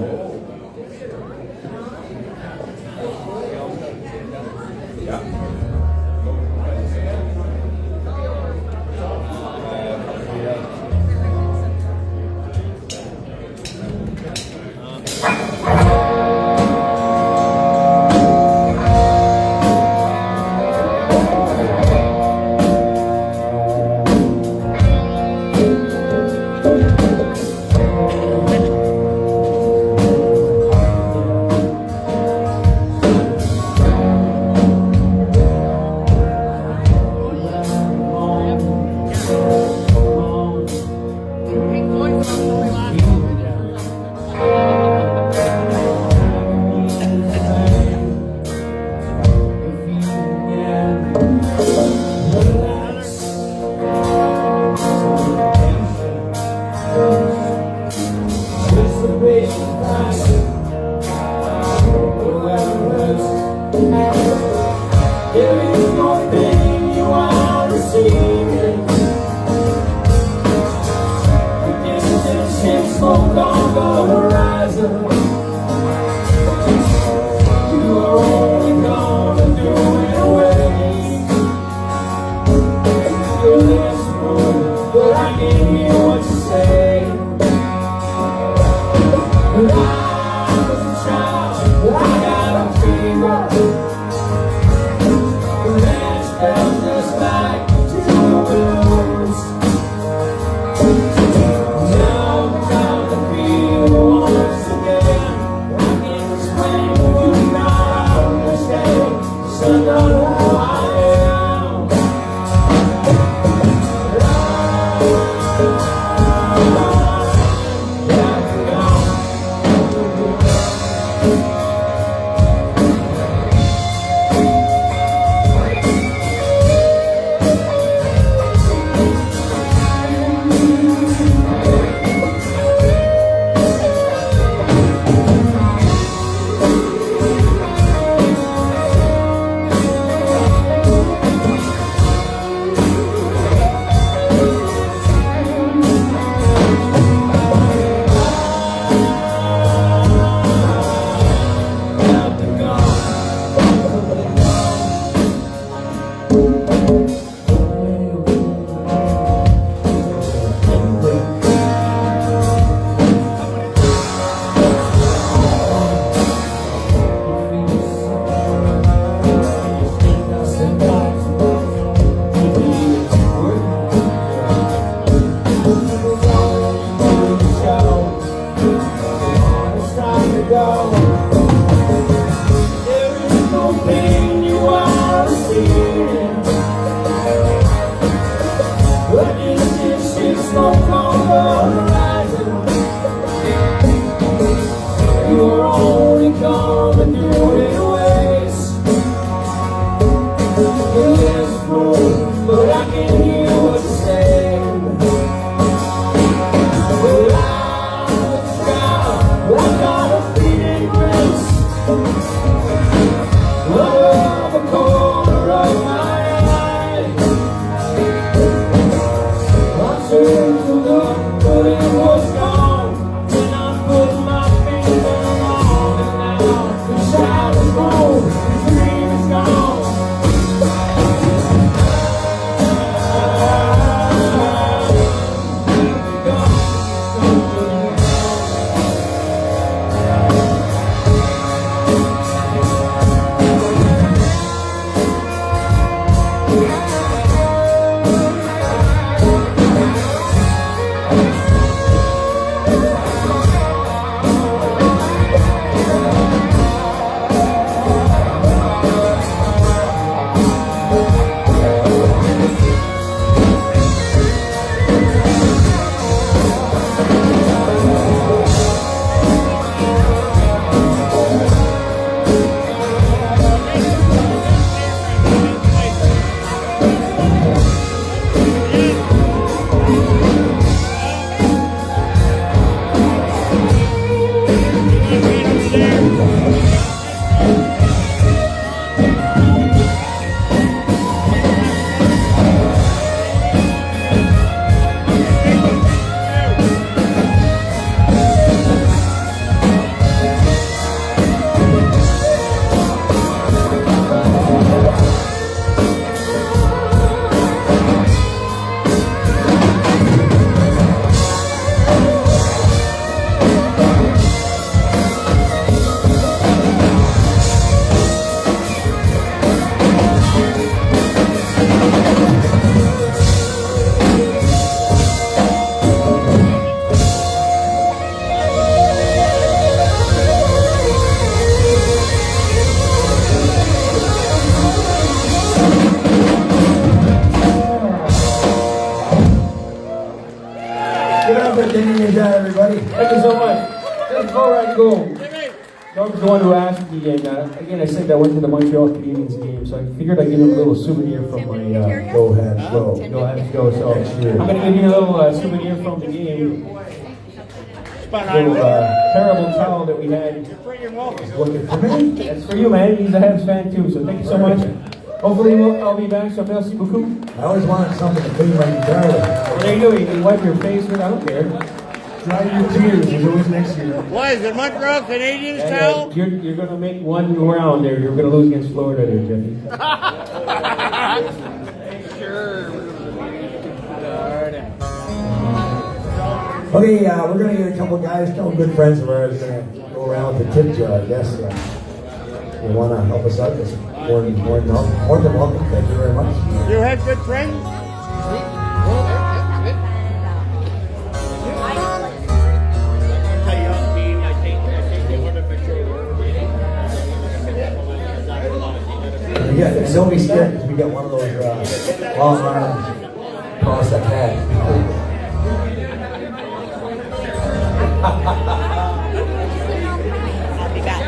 Denis, everybody. Thank you so much. Let's go right go. Norm was the one who asked me, and again, I said I went to the Montreal Canadiens game, so I figured I'd give him a little souvenir from my. Go ahead, go. Go ahead, go. So I'm going to give you a little souvenir from the game. Little terrible towel that we had. Looking for me. That's for you, man. He's a Habs fan too, so thank you so much. Hopefully I'll be back, so merci beaucoup. I always wanted something to clean my guitar with. Well, there you go. You can wipe your face with. I don't care. Dry your tears. There's always next year. What is it, Montreal Canadiens towel? You're going to make one round there. You're going to lose against Florida there, Jeffy. Sure. Okay, we're going to get a couple guys, a couple good friends of ours, going to go around with the tip jar, I guess. You want to help us out? Just more than welcome. Thank you very much. You had good friends? Yeah, don't be scared because we got one of those long arms across the head. I'll be back.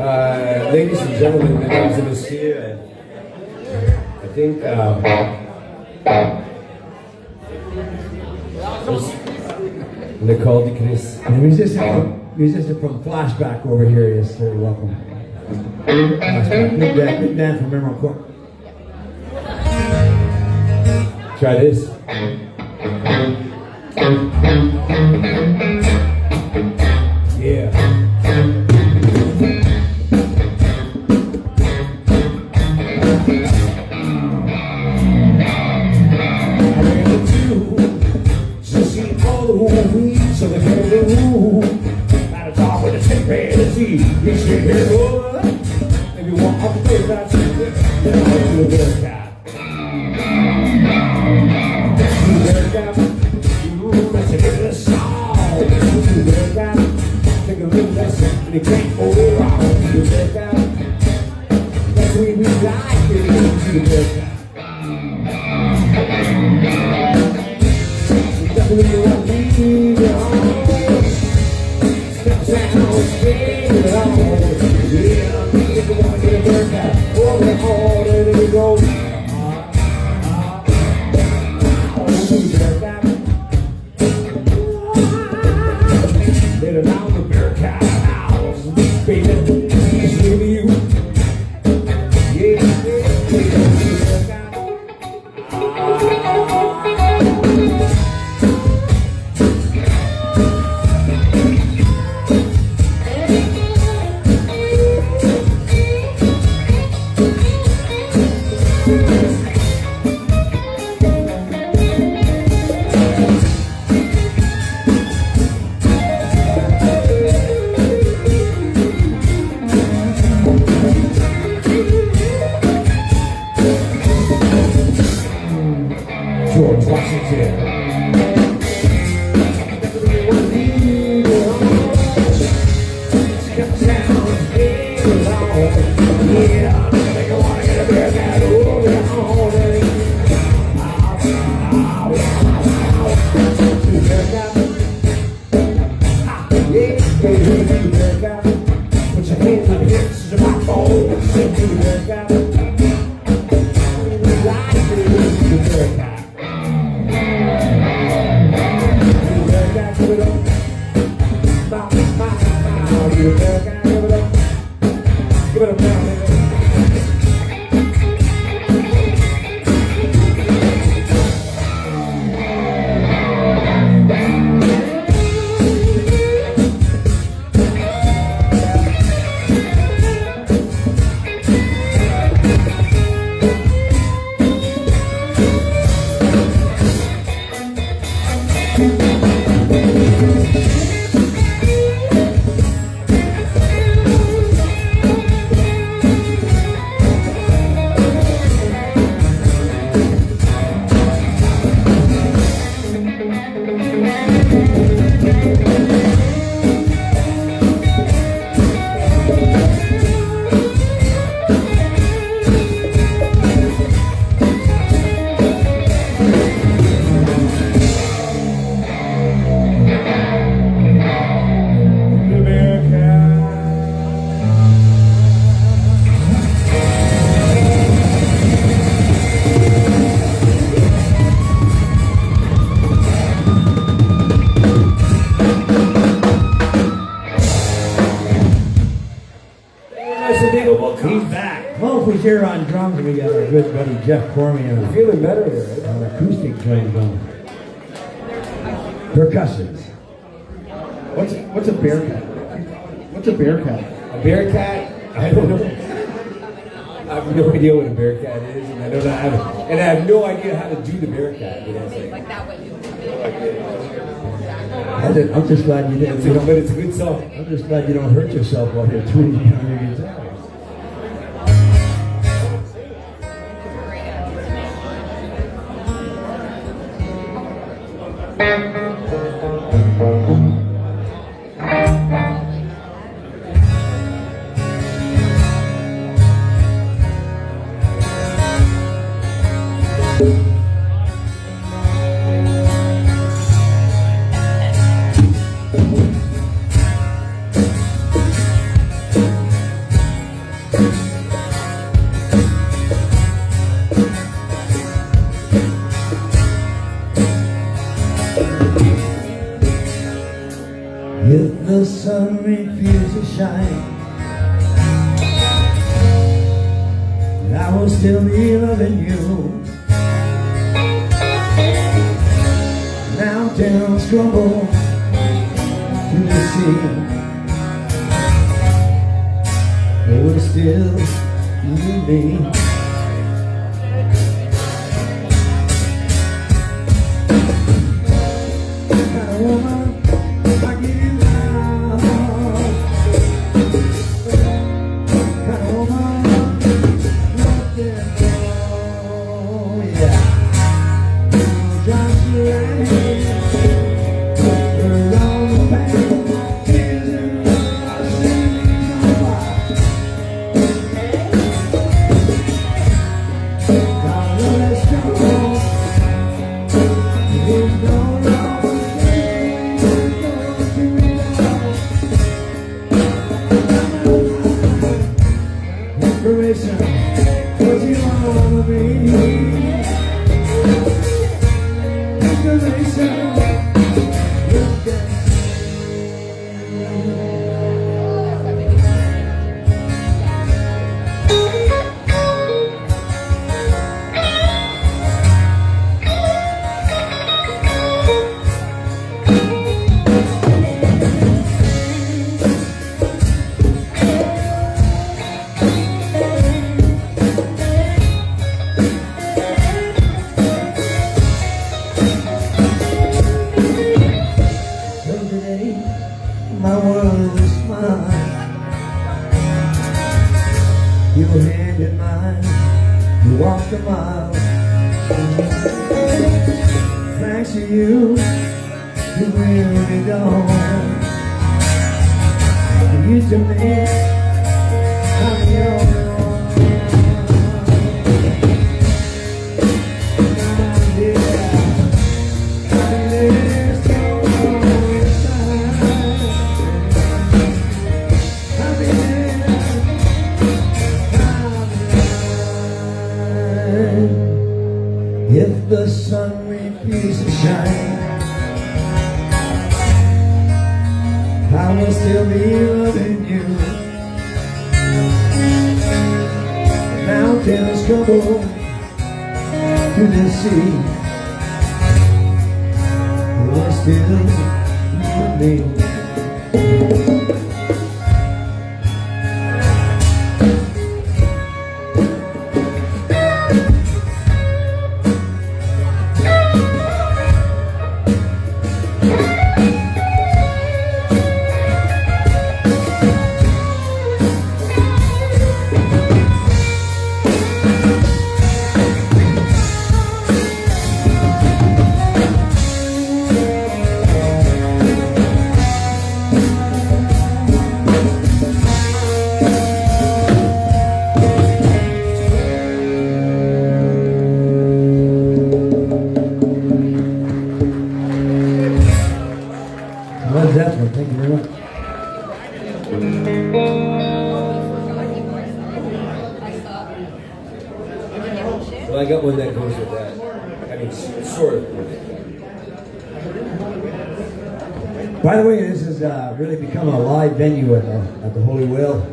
Ladies and gentlemen, mesdames et messieurs, I think Nicole de Chris. And musician from Flashback over here is very welcome. Flashback. Good man from Emerald Court. Try this. Yeah. So they came to the room. Had a talk with the state fantasy. You should hear what? If you want all the things that I said, then I'll do a bear cat. Do a bear cat. That's the end of the song. Do a bear cat. Take a little lesson, and it can't go wrong. Do a bear cat. That's what we like it. Do a bear cat. Definitely want me on. Step down, spin it on. Yeah, if you want to get a workout, hold it hard, let it go. Let it out the Bearcat house, baby. It's with you. Yeah, George Washington. Put your hands on the hips of my phone. Sing to the workout. Give it up now, baby. He's back. Well, if we here on drums, we got our good buddy Jeff Cormier on Feeling better here, right? acoustic trombone. Percussions. What's a bear cat? What's a bear cat? A bear cat? I don't know. I have no idea what a bear cat is, and I have no idea how to do the bear cat. You know, it's like that way. I'm just glad you didn't. But it's a good song. I'm just glad you don't hurt yourself while you're tuning on your guitar. If the sun refuses to shine, I will still be loving you. Mountains crumble to the sea, it will still be me. Kind of woman I give you love, kind of woman nothing more, yeah. Just rain around the pain, tears in my sins on fire. Now let's go. There's no wrong thing to go to it all. Inspiration, what you wanna be. Inspiration, look at my world is mine. Your hand in mine, you walked a mile. Thanks to you, you really don't. You to me, I'm yours. If the sun refuses to shine, I will still be loving you. Mountains crumble to the sea, you will still love me. Led Zeppelin, thank you very much. Well, I got one that goes with that. I mean, sort of. By the way, this has really become a live venue at the Holy Whale.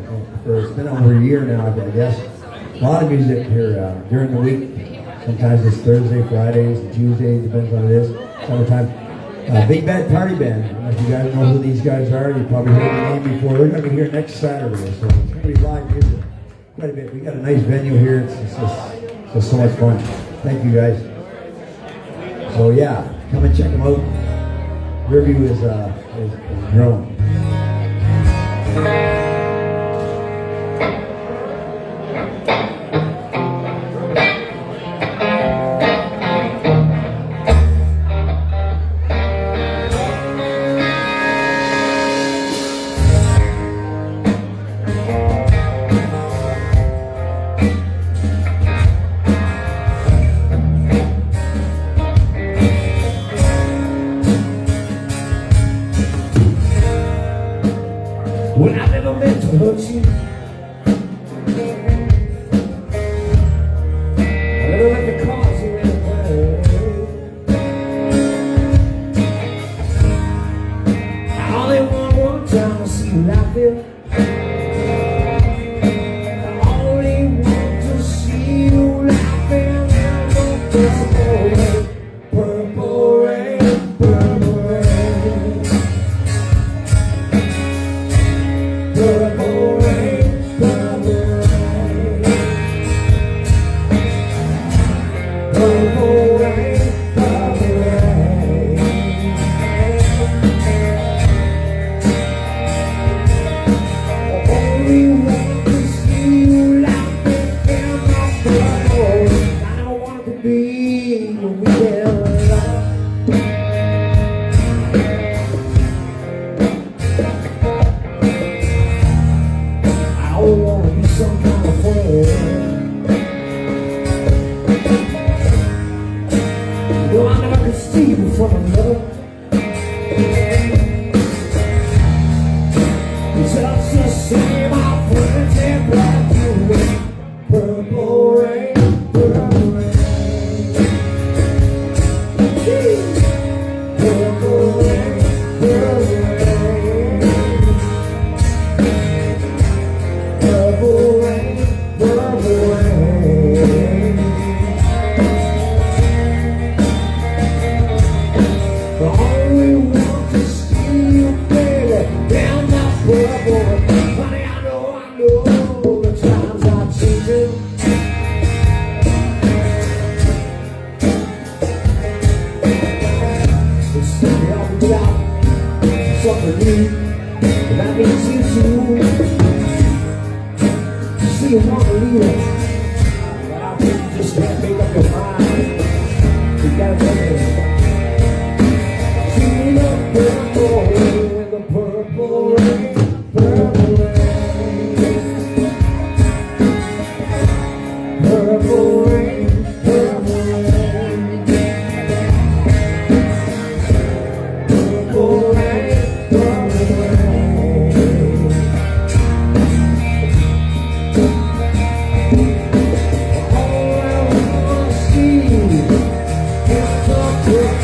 It's been over a year now, I guess. A lot of music here during the week. Sometimes it's Thursday, Fridays, and Tuesdays, depends on what it is. Summertime. Big Bad Party Band. I don't know if you guys know who these guys are. You probably heard the name before. They're going to be here next Saturday, so it's going to be live music. Quite a bit. We got a nice venue here. It's just so much fun. Thank you guys. So yeah, come and check them out. Riverview is growing. Well, I never meant to hurt you. I never meant to cause you any pain. I only want you laughing. I only want to see you laughing in the purple rain, purple rain, purple rain, purple rain, purple rain, purple rain, purple rain. Only want to see you laughing in my purple rain. I don't want to be your weekend love. I don't want to be some kind of friend. No, I never could see you from another. It's just the same, our friends and black you with purple rain, purple rain. Purple rain, purple rain. Purple rain, purple rain. I only want to see you, baby, down that purple rain. Honey, I know the times are changing. It's still help me out, something new, and that means you too. See you want to leave it, but I think you just can't make up your mind. You gotta take it. See the purple rain, the purple rain, purple rain, purple rain, purple rain, purple rain, purple rain. All I wanna see is the purple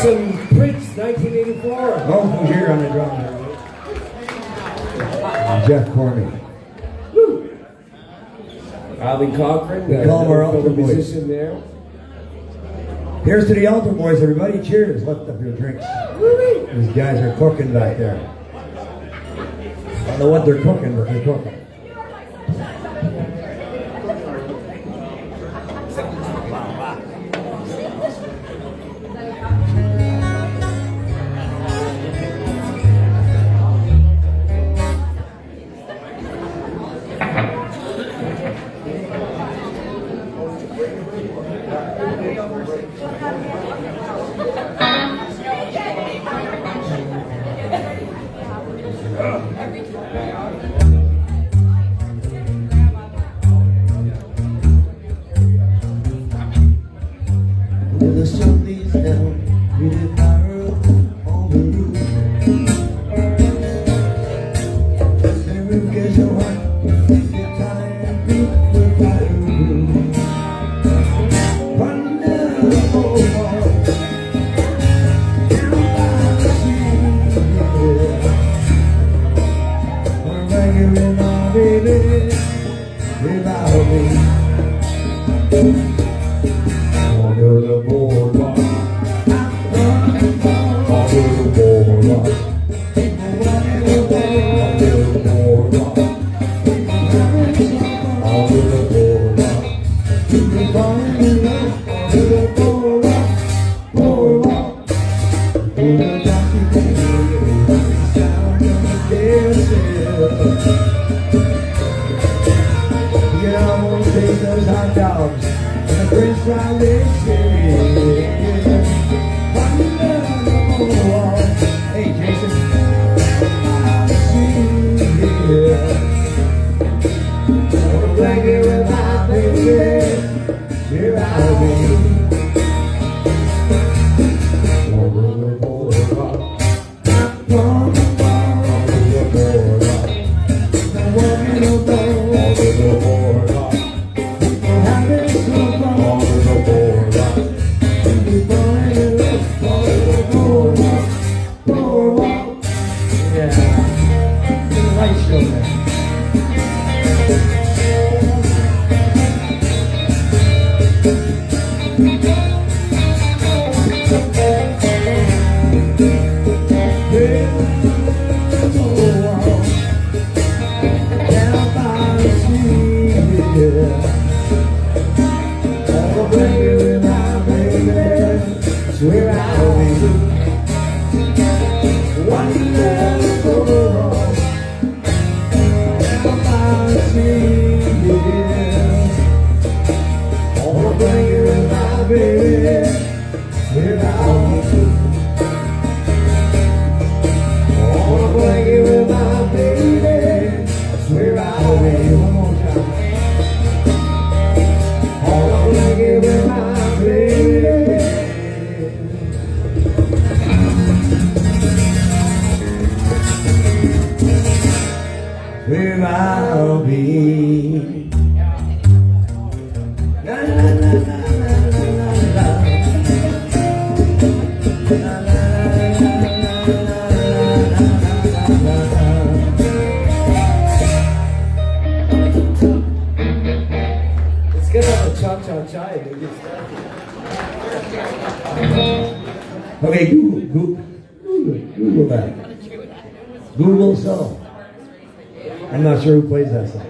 some Prince, 1984. Oh, who's here on the drum? Jeff Corney. Alvin Cochran, We call him our altar boys. musician there. Here's to the altar boys, everybody. Cheers. Lift up your drinks. These guys are cooking back there. I don't know what they're cooking, but they're cooking. When the sun beats down, we did fire on the roof. The roof gets so hot, get tired and beat with fireproof. Running down the boulevard, down by the sea, yeah. I'm banging with my baby, without me. Under the boardwalk, under the boardwalk, under the boardwalk, under the boardwalk, people falling in love under the boardwalk, boardwalk. In the dark you can hear the sound of the dancing. You know, won't taste those hot dogs. Prince right there, hey Jason, wanna blanket with my baby, here I'll be. Over the boardwalk, over the boardwalk, walking over the boardwalk. Where I'll be one last overall down by the sea, yeah. All the blanket with my baby, where I'll be. All the blanket with my baby, where I'll be. One more time. All the blanket with my baby. Where I'll be. La, la, la, la, la, la, Let's get on the cha-cha-cha and get started. Okay, Google that. Google song. I'm not sure who plays that song.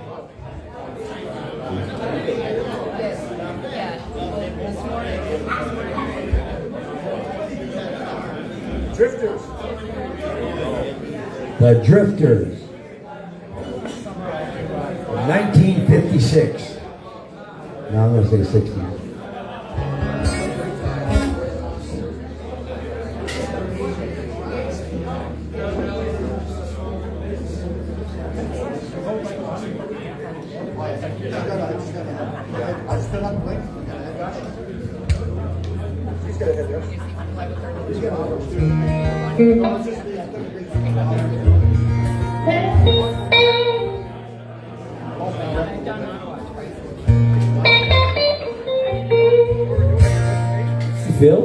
Drifters. The Drifters. 1956. No, I'm going to say 60. Phil?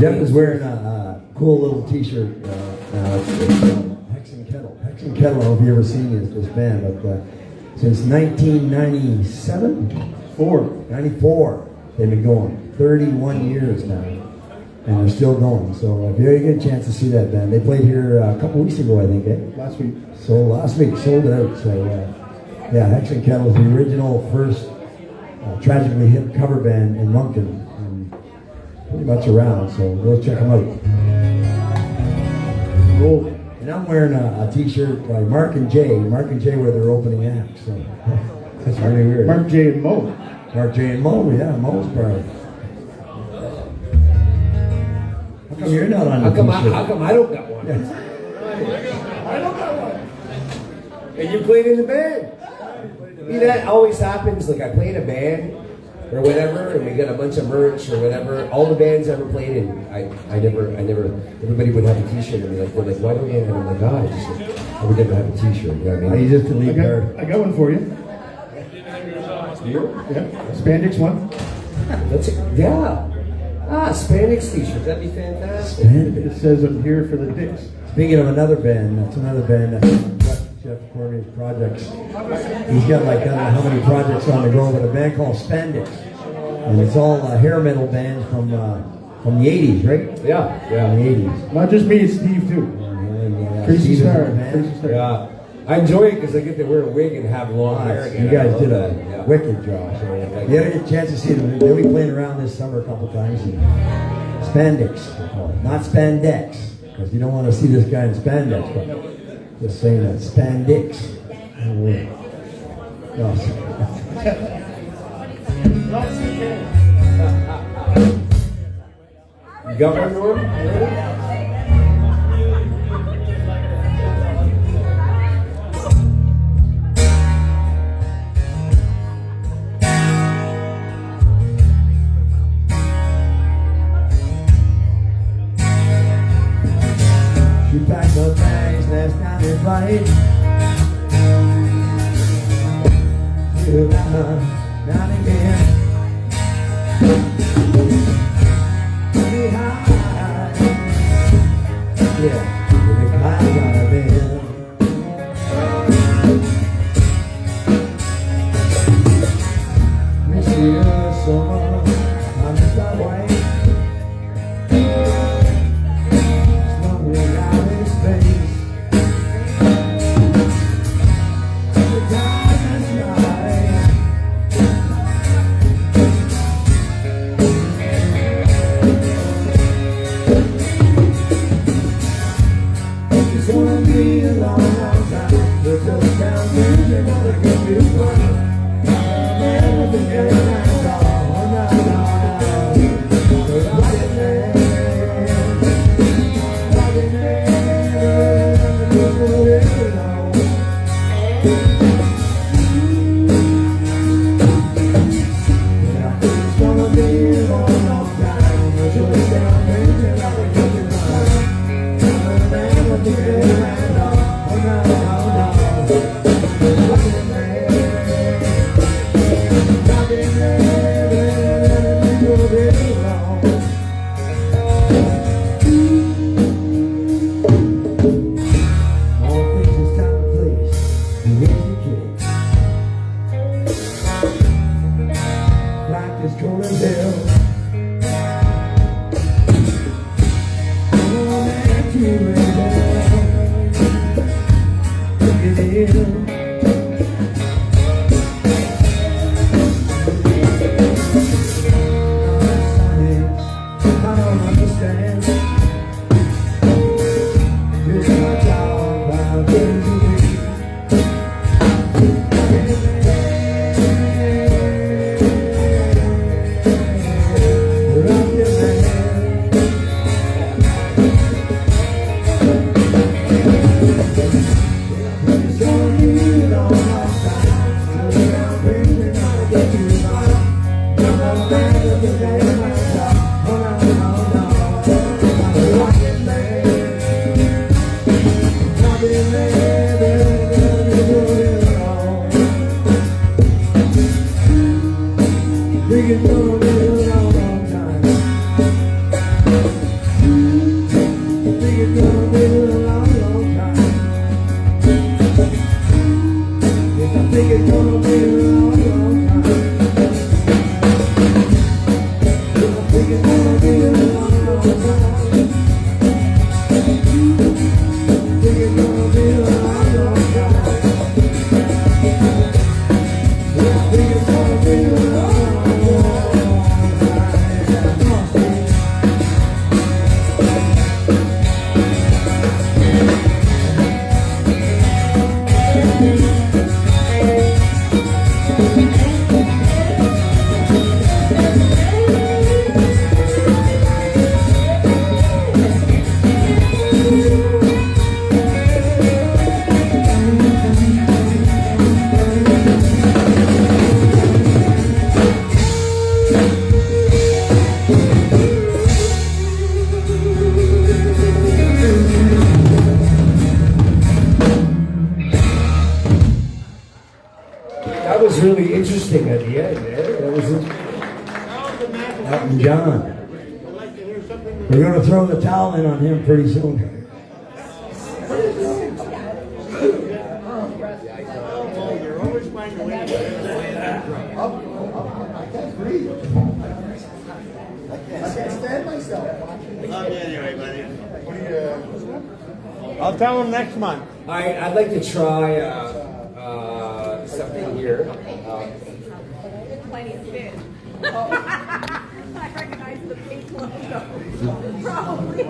Jeff is wearing a cool little T-shirt. Hex and Kettle. Hex and Kettle. I don't know if you've ever seen this band, but since 1997, 94, they've been going. 31 years now, and they're still going. So if you ever get a chance to see that band, they played here a couple weeks ago, I think. Last week. So last week sold it out. So yeah, Hex and Kettle is the original first tragically hip cover band in Moncton. Pretty much around, so go check them out. Cool. And I'm wearing a T-shirt by Mark and Jay. Mark and Jay were their opening act. So That's really weird. Mark J and Mo. Mark J and Mo, yeah, Mo's brother. How come you're not on the t-shirt? How come I don't got one? Yeah. I don't got one. And you played in the band. See, that always happens. Like I play in a band or whatever, and we get a bunch of merch or whatever. All the bands I ever played in, I never. Everybody would have a T-shirt, and they're like, why don't you? And I'm like, God, I would never have a T-shirt. You know what I mean? He's just a lead card. I got one for you. Here? Yeah, spandex one. That's it. Yeah. Spandex T-shirts. That'd be fantastic. It says I'm here for the dicks. Speaking of another band, that's another band that's Jeff Cormier's projects. He's got like I don't know how many projects on the go, but a band called Spandex, and it's all hair metal bands from the '80s, right? Yeah. The '80s. Not just me, it's Steve too. Crazy Star. Crazy Star. Yeah. I enjoy it because I get to wear a wig and have long hair again. You guys did that. a wicked job. So if you ever get a chance to see them, they'll be playing around this summer a couple times. And Spandex, they call it. Not spandex, because you don't want to see this guy in spandex, but just saying that spandex. No. You got one, Norm? She packed her bags last night in flight. Still down again. Behind. Yeah, the clouds on her bed. Miss you so much. I miss that way. Think it's gonna be a interesting idea. That was Elton John. We're going to throw the towel in on him pretty soon. You're always finding a way to anyway, buddy. I'll tell him next month. All right, I'd like to try something here. Plenty of fish. I recognize the pink logo. Probably.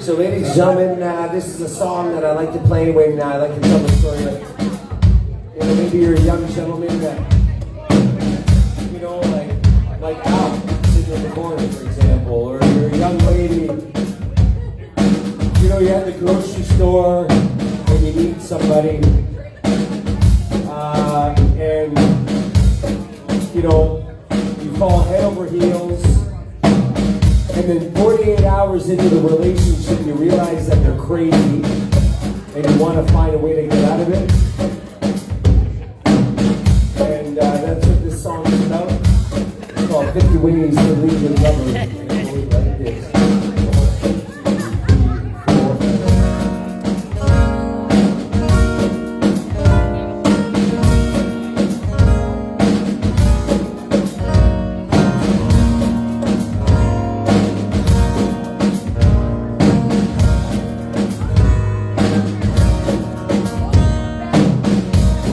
So, ladies and gentlemen, this is a song that I like to play when I like to tell the story of, maybe you're a young gentleman that, like Al, sitting in the corner, for example, or you're a young lady, you're at the grocery store and you meet somebody, and, you fall head over heels. And then 48 hours into the relationship, you realize that they're crazy and you want to find a way to get out of it. And that's what this song is about. It's called 50 Ways to Leave Your Lover. And it goes like this.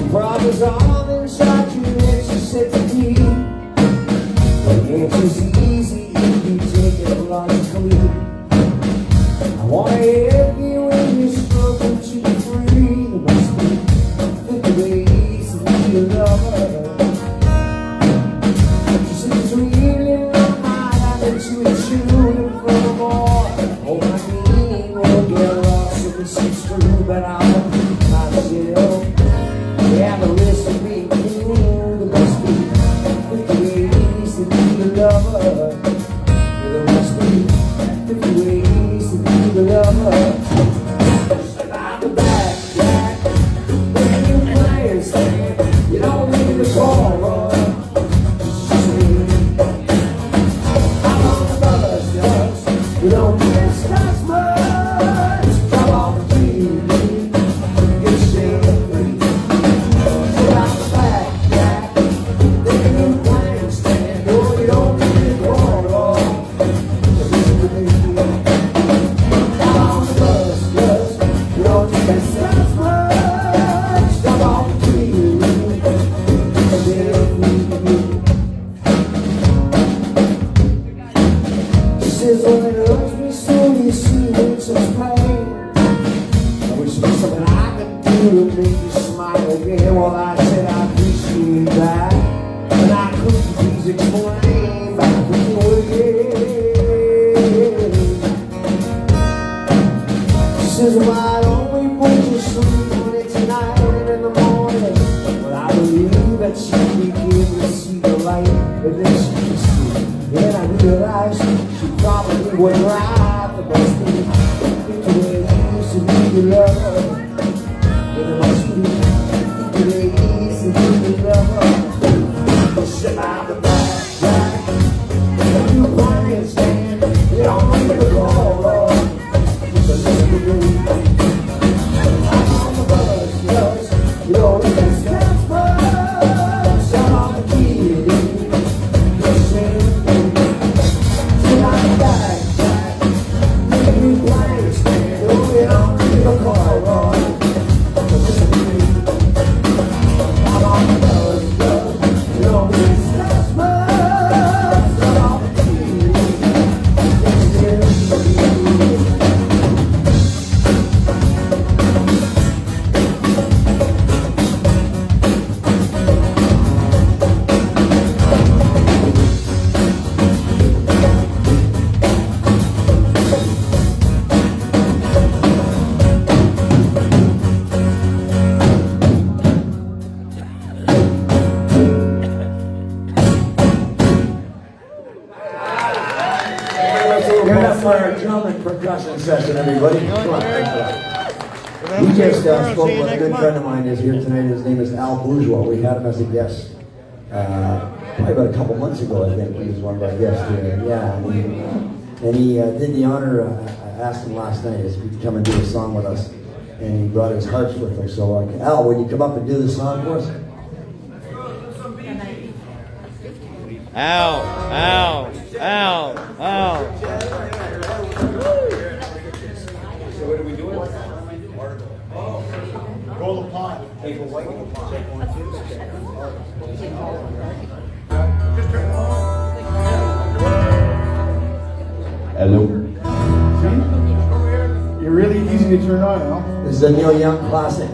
Problems all inside you, and she said to me, the answer's easy if you take it logically. I want to help you when you're struggling to be free. There must be 50 ways to be a lover. She said it's really not mine, I bet you it's shooting for more. Oh, my meaning won't get lost if it's true, but I'll repeat myself. Yeah, the list of being cool, there must be 50 ways to be the lover. Yeah, there must be 50 ways to be the lover. Step out the back, Jack. When you play and stand, you don't need the call, boy. Just me. I'm on the bus, just. You don't discuss much. Come on, TV. Get shit free. Well, I said I appreciate that, and I could please explain back when you were here. She says, why don't we put you to sleep when it's night and in the morning? Well, I believe that she began to see the light, and then she kissed me. Then I realized she probably wasn't right. The best thing to do is to be your lover. There must be ways to be the lover. Step out the back, Jack. When you want to stand, you don't need to go, Lord. Just listen to me. I'm on the bus, just, you don't need to stand much. I'm on the key, just sing. Step out the back, Jack. When you want to stand, you don't need to go, Lord. Just listen to me. Give it up for our drum and percussion session, everybody. Come on, thanks for that. We just spoke with a good friend of mine is here tonight. His name is Al Bourgeois. We had him as a guest probably about a couple months ago, I think. He was one of our guests here. Yeah, and he did the honor. I asked him last night if he could come and do a song with us, and he brought his harps with him. So, Al, would you come up and do the song for us? Ow, ow, ow, ow. So what are we doing? Roll the pot. Hello. You're really easy to turn on, huh? This is a Neil Young classic.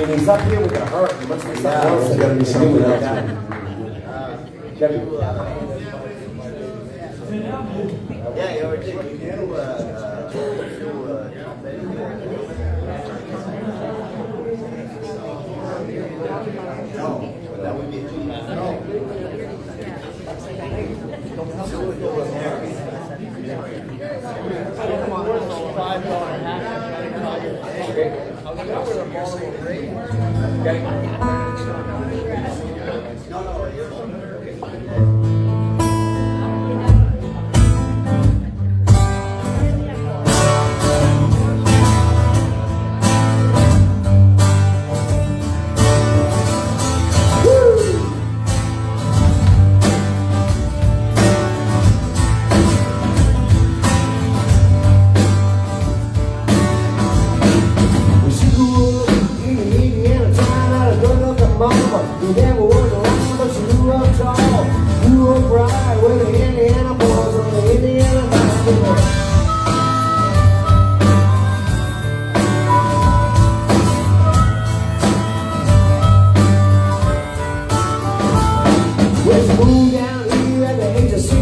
He's up here with a heart. There must be something else there's gotta be something else. You never was around, but you grew up tall. grew up right with the Indiana boys on the Indiana mountain. Well, she moved down here at the age of 16.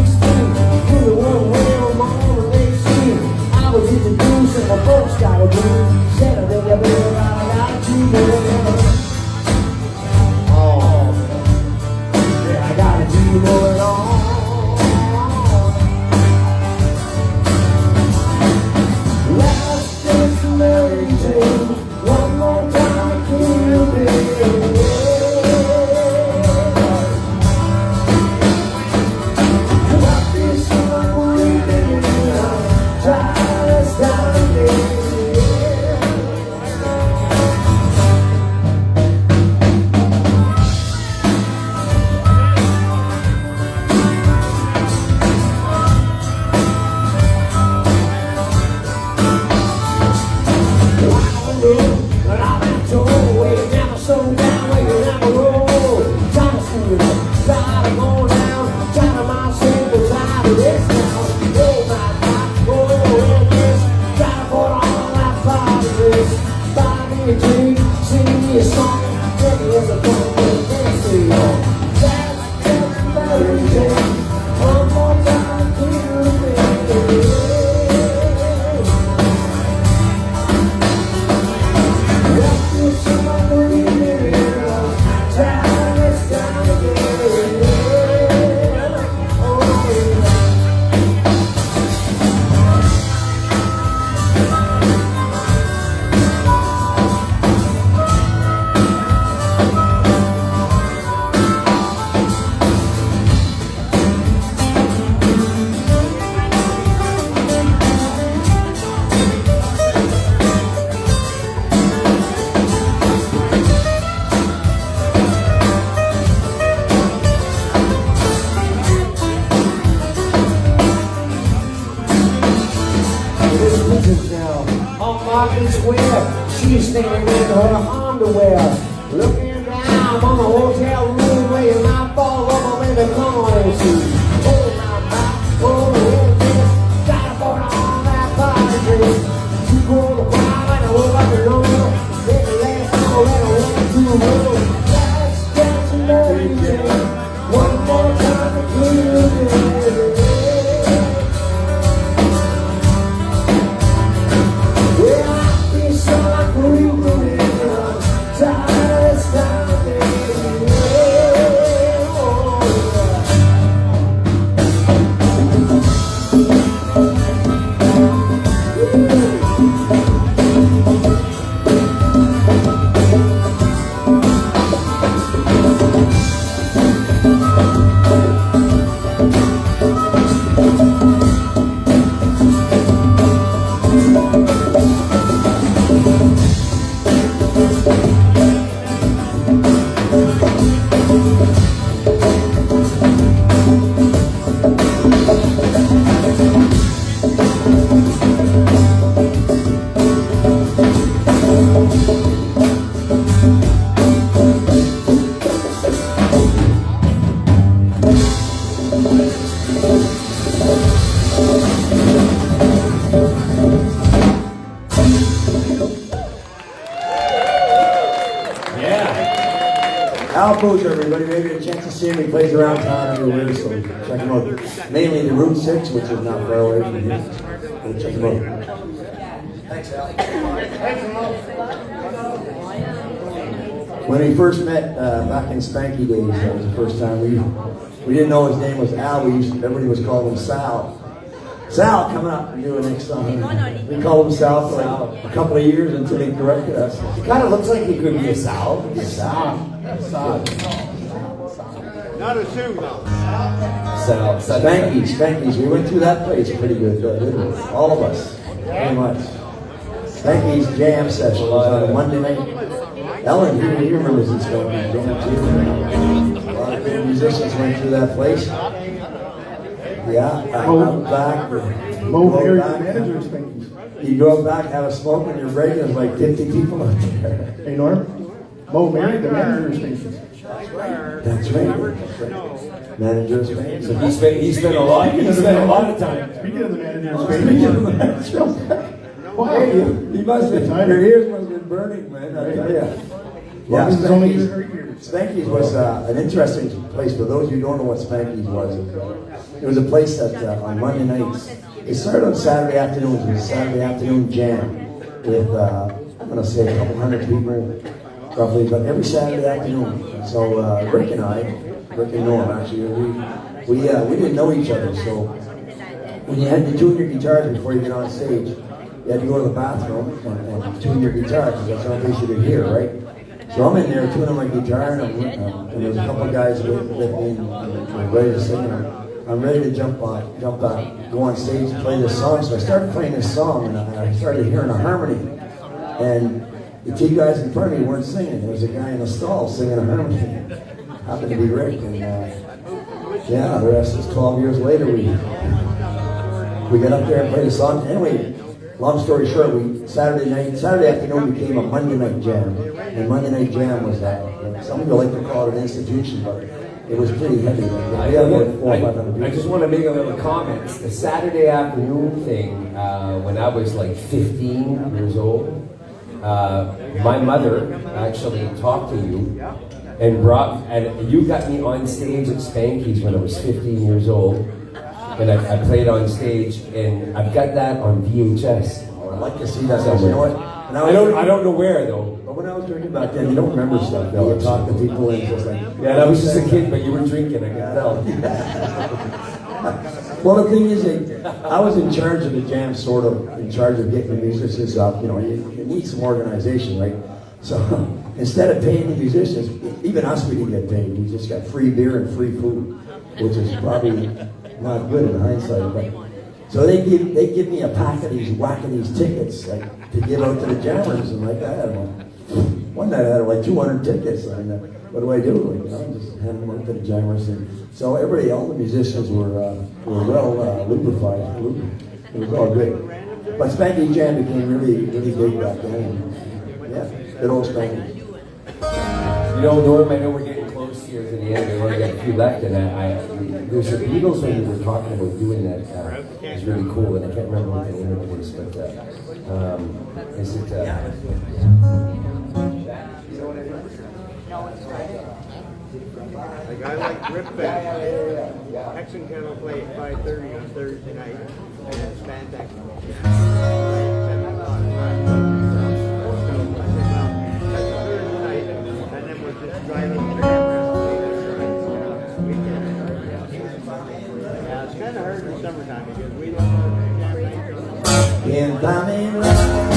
Through the one wheel mom and 18. I was introduced and my folks got a dream. Said I think I better I got you, baby. Oh, yeah, I got a dream going on. Last dance amazing. One more time, can you be? She's standing in her underwear, looking down on the hotel room where you might fall over, baby, come on and see. Oh my back, oh this, gotta put on that body dress. You go to the crowd and I woke up alone. Take the last time and I went through the road. That's just amazing. One more time to kill you. Everybody, maybe a chance to see him. He plays around town everywhere, so check him out. Mainly the Route 6, which is not far away from here. So check him out. Thanks, Al. When we first met back in Spanky days, that was the first time we didn't know his name was Al. Everybody was calling him Sal. Sal coming up and doing next song. We called him Sal for like a couple of years until he corrected us. He kind of looks like he could be a Sal. Sal. Not a shoe, though. Spanky's. We went through that place pretty good, didn't we? All of us, pretty much. Spanky's jam session was on a Monday night. Ellen, you remember this Spanky's jam too? A lot of good musicians went through that place. Yeah, out back. Mo Mary's the manager of Spanky's. You go back, have a smoke when you're break, there's like 50 people out there. Hey, Norm. Mo Mary, the manager of Spanky's. That's right. Manager of Spain. So he spent a lot of time. Speaking of the manager of Speaking of the Spain, manager of Spain. Wow, he must have, your ears must have been burning, man, I tell you. Yeah, this is only Spanky's, your ears. Spanky's was an interesting place. For those of you who don't know what Spanky's was, it was a place that on Monday nights, it started on Saturday afternoons. It was a Saturday afternoon jam with, I'm going to say a couple hundred people, roughly, but every Saturday afternoon. So Rick and Norm, actually, we didn't know each other. So when you had to tune your guitars before you get on stage, you had to go to the bathroom and tune your guitar because that's the only place you could hear, right? So I'm in there tuning my guitar, and there's a couple of guys with me, and we're ready to sing. I'm ready to jump on, go on stage and play this song. So I started playing this song, and I started hearing a harmony. And the two guys in front of me weren't singing. There was a guy in the stall singing a harmony. Happened to be Rick, and yeah, the rest is 12 years later. We got up there and played a song. Anyway. Long story short, Saturday afternoon became a Monday night jam. And Monday night jam was, some people like to call it an institution, but it was pretty heavy. We had about 400 or 500 people. I just want to make a little comment. The Saturday afternoon thing, when I was like 15 years old, my mother actually talked to you and you got me on stage at Spanky's when I was 15 years old. And I played on stage, and I've got that on VHS. Oh, I'd like to see that somewhere. You know what? I don't know where though. But when I was drinking back then, you don't remember stuff. You would talk to people and just like. Yeah, I was just a kid, but you were drinking. I could tell. Well, the thing is, I was in charge of the jam, sort of in charge of getting the musicians up. You know, you need some organization, right? So instead of paying the musicians, even us, we didn't get paid. We just got free beer and free food, which is probably not good in hindsight, but so they give me a pack of these tickets like to give out to the jammers, and like I had one night I had like 200 tickets. And what do I do? Like, you know, just hand them out to the jammers, and so all the musicians were well lubrified. It was all good. But Spanky Jam became really big back then. And, yeah, good old Spanky. You know, Norm, I know we're getting close here to the end. We only got a few left, and there's the Beatles when we were talking about doing that. It's really cool, and I can't remember what the name of it is, but is it? A guy like Rip Band. Lexington will play at 5:30 on Thursday night, and it's fantastic. It's kind of hard in the summertime because we don't know Can't buy me love.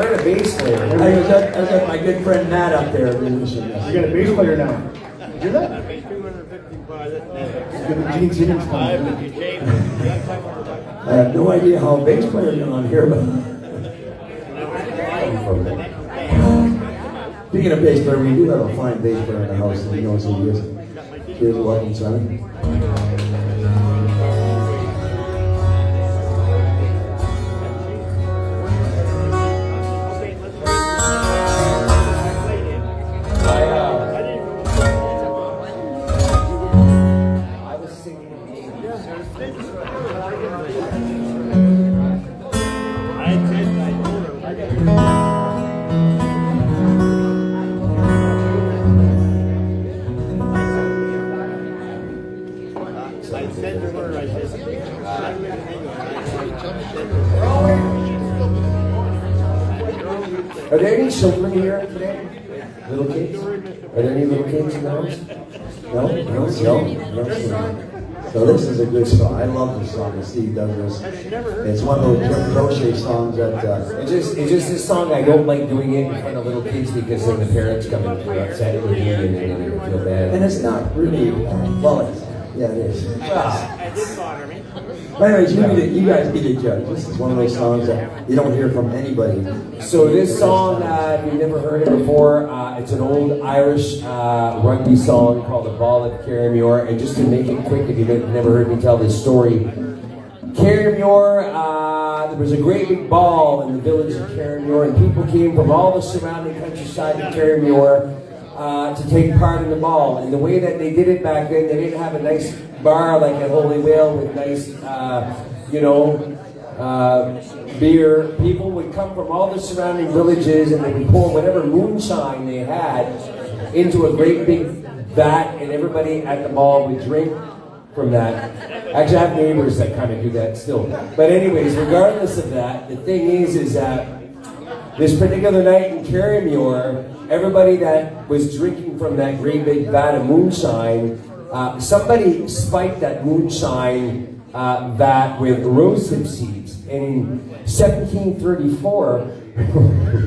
got a bass player. I was at my good friend Matt up there. You got a bass player now. Did you hear that? 255. Good Gene Simmons coming. I have no idea how a bass player got on here, but speaking of bass player, we do have a fine bass player in the house, and he knows who he is. Here's a welcome, son. Are there any children here today? Little kids? Are there any little kids in the house? No. So this is a good song. I love this song that Steve does. It's one of those Jim Croce songs that. It's just this song. I don't like doing it in front of little kids because then the parents come and feel upset with me and they feel bad. And it's not really. Well, yeah, it is. It did bother me. But anyways, you guys be the judge. This is one of those songs that you don't hear from anybody. So this song, if you've never heard it before, it's an old Irish rugby song called "The Ball at Carrymore." And just to make it quick, if you've never heard me tell this story, Carrymore, there was a great big ball in the village of Carrymore, and people came from all the surrounding countryside to Carrymore to take part in the ball. And the way that they did it back then, they didn't have a nice bar like at Holy Whale with nice, beer. People would come from all the surrounding villages and they would pour whatever moonshine they had into a great big vat, and everybody at the ball would drink from that. Actually, I have neighbors that kind of do that still. But anyways, regardless of that, the thing is that this particular night in Carrymore, everybody that was drinking from that great big vat of moonshine, somebody spiked that moonshine vat with rosehip seeds. And in 1734,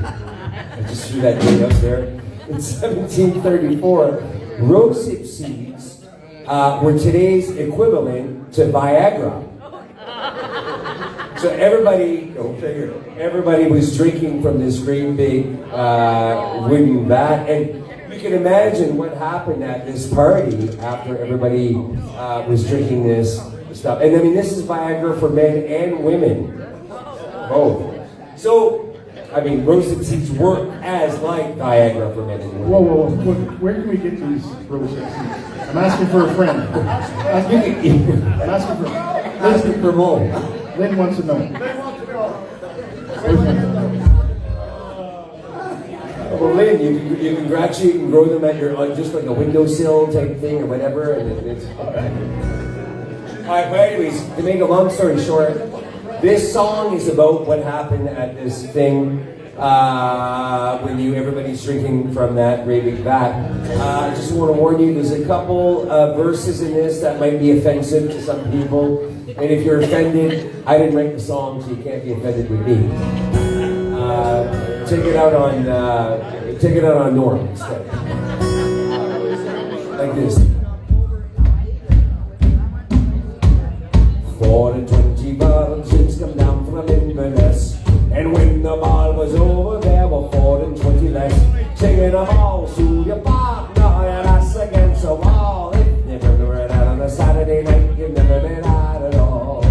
I just threw that date up there. In 1734, rosehip seeds were today's equivalent to Viagra. So everybody was drinking from this great big wooden vat, and you can imagine what happened at this party after everybody was drinking this stuff. And I mean, this is Viagra for men and women, both. So, I mean, rosehip seeds work as like Viagra for men and women. Whoa. Where can we get these rosehip seeds? I'm asking for a friend. I'm asking for more. Lynn wants to know. Well, Lynn, you can graduate and grow them at your just like a windowsill type thing or whatever, and it's all right. All right. But anyways, to make a long story short, this song is about what happened at this thing when everybody's drinking from that great big vat. I just want to warn you, there's a couple verses in this that might be offensive to some people. And if you're offended, I didn't write the song, so you can't be offended with me. Take it out on Norm instead. Like this. 4 and 20 virgins come down from Inverness, and when the ball was over, there were 4 and 20 less. Singing a ball to your partner, and that's against the wall. If you never went out on a Saturday night, you've never been out at all.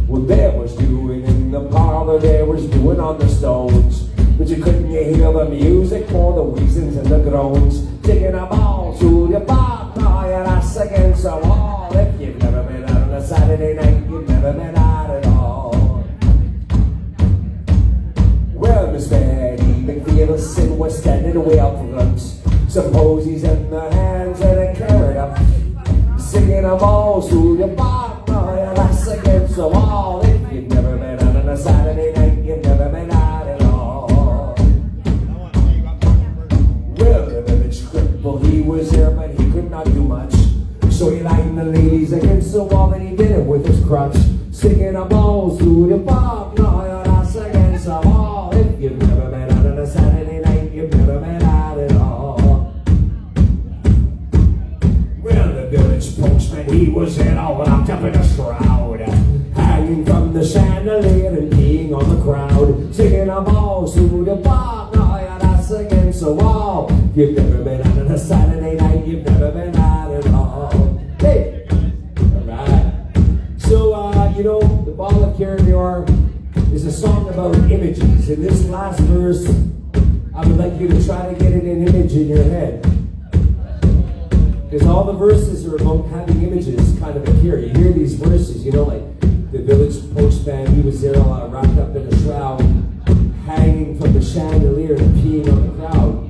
Well, there was doing in the parlor, there was doing on the stones, but you couldn't hear the music for the wheezings and the groans. Taking a ball to your partner, and that's against the wall. If you've never been out on a Saturday night, you've never been out at all. Well, Miss Betty McPherson was standing way up front, some posies in the hands and a carrot up, singing a ball to your partner, and that's against the wall. If you've never been out on a Saturday night, you've never been out at all. Well, the village cripple, he was there, but he could not do much. So he lined the ladies against the wall, and he did it with his crutch, singing a ball to your partner, and that's against singing a balls to the bar. Now yeah, that's against the wall. You've never been out on a Saturday night, you've never been out at all. Hey! Alright. So, you know, the Ball of Carrignor is a song about images. In this last verse, I would like you to try to get an image in your head. Because all the verses are about having images kind of appear. You hear these verses, you know, like the village postman, he was there all wrapped up in a shroud, hanging from the chandelier and peeing on the crowd.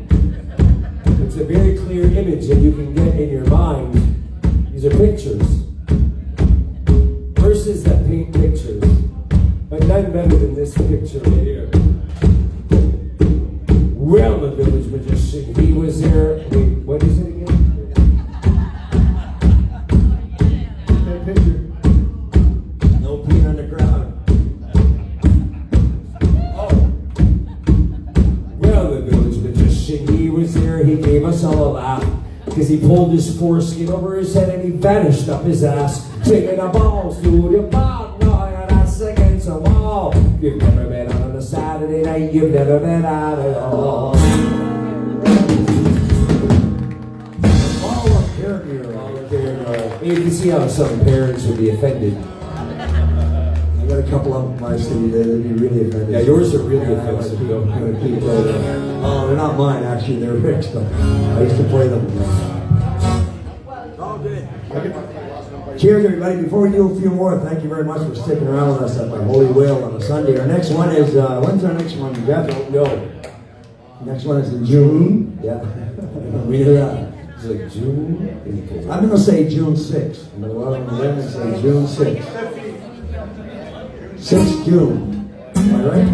It's a very clear image that you can get in your mind. These are pictures. Verses that paint pictures. But none better than this picture right here. Well, the village magician, he was there. Wait, what is it again? That picture. No peeing on the crowd. Oh. Well, the village magician, he was there. He gave us all a laugh. Because he pulled his foreskin over his head and he vanished up his ass. Taking a balls to the bar, no, yeah, that's against the wall. You've never been out on a Saturday night, you've never been out at all. Ball of Carrignor. You can see how some parents would be offended. I got a couple of them in my city that would be really offended. Yeah, yours are really offensive. I'm gonna keep those. Oh, they're not mine actually. They're Rick's. But I used to play them. All good. Cheers, everybody. Before we do a few more, thank you very much for sticking around with us at my Holy Whale on a Sunday. Our next one is when's our next one, Jeff? No. Next one is in June. Yeah, we do that. It's like June. I'm gonna say June 6th. I'm gonna say June 6th. 6th June. Am I right?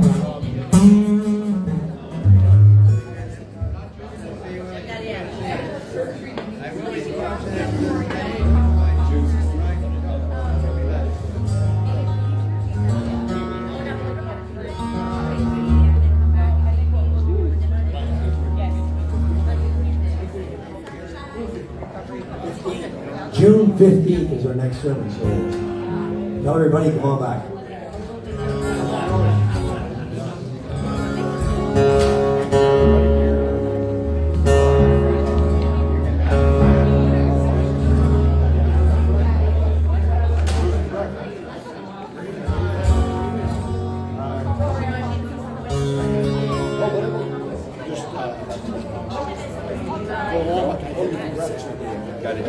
June 15th is our next sermon, so tell everybody, come on back. Got it.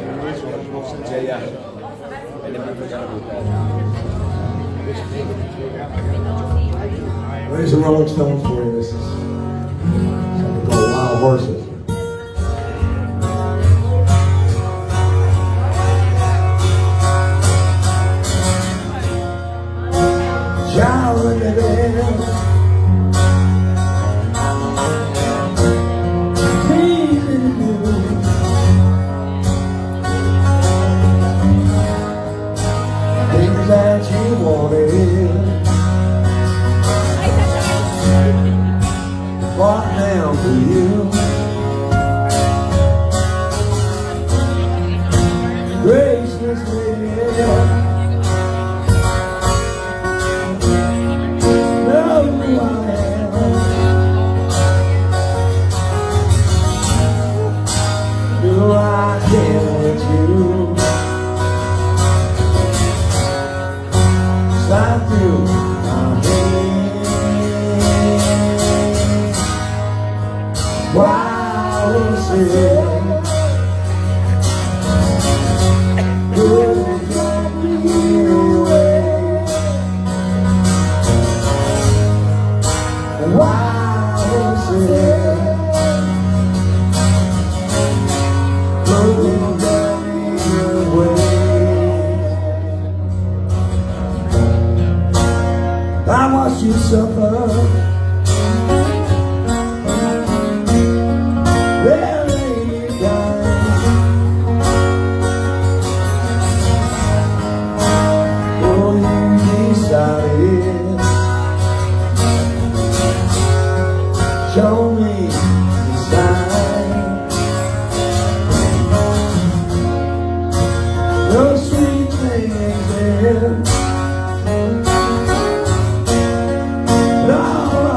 Yeah. I never forgot about that. There's the Rolling Stones for you. This is something called Wild Horses. Child in the bed. That you wanted, brought down for you. Graceless lady, know who I am. Do I care with you? Slide through my head. Wild horses, couldn't get me away. Wild horses, couldn't get me away. I watched you suffer. Well, lay you down. Oh, you decided. Show me the sign. Those sweet things there. All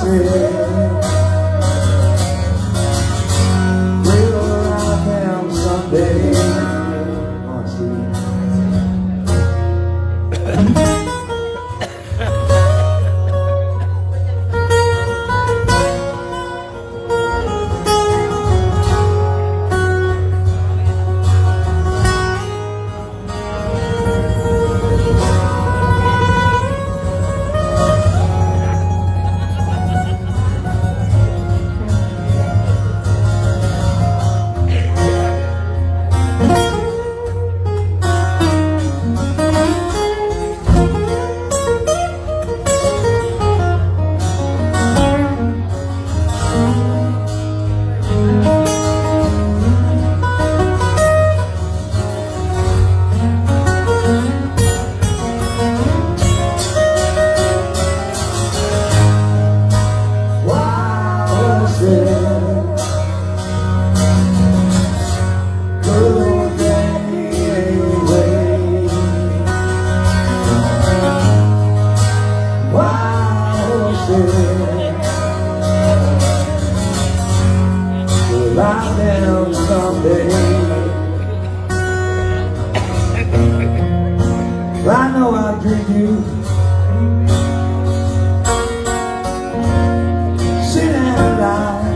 said, we'll ride them someday. Come on, Steve. Lie down someday. I know I'll treat you. Sit and lie.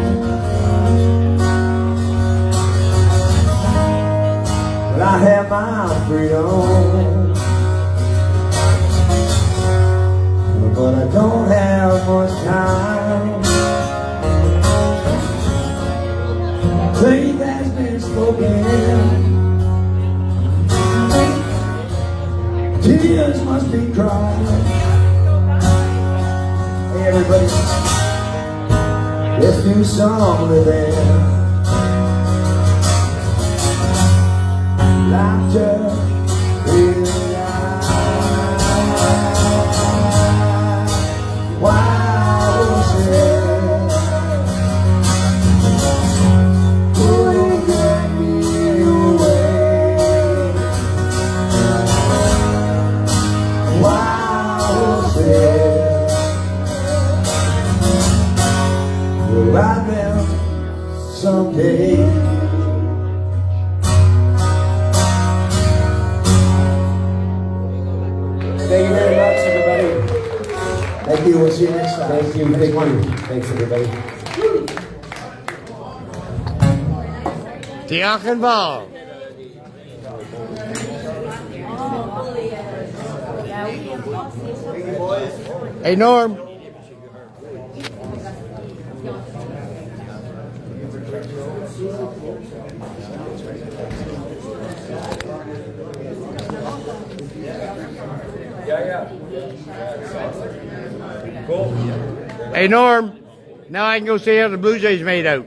But I have my freedom. But I don't have much time. Faith has been spoken. Tears must be cried. Hey everybody, let's do some living. Laughter is life. Why was it? Ride them someday. Thank you very much, everybody. Thank you. We'll see you next time. Thank you. Thank you. Thanks, everybody. Diachenbal. Hey, Norm. Hey, Norm. Now I can go see how the Blue Jays made out.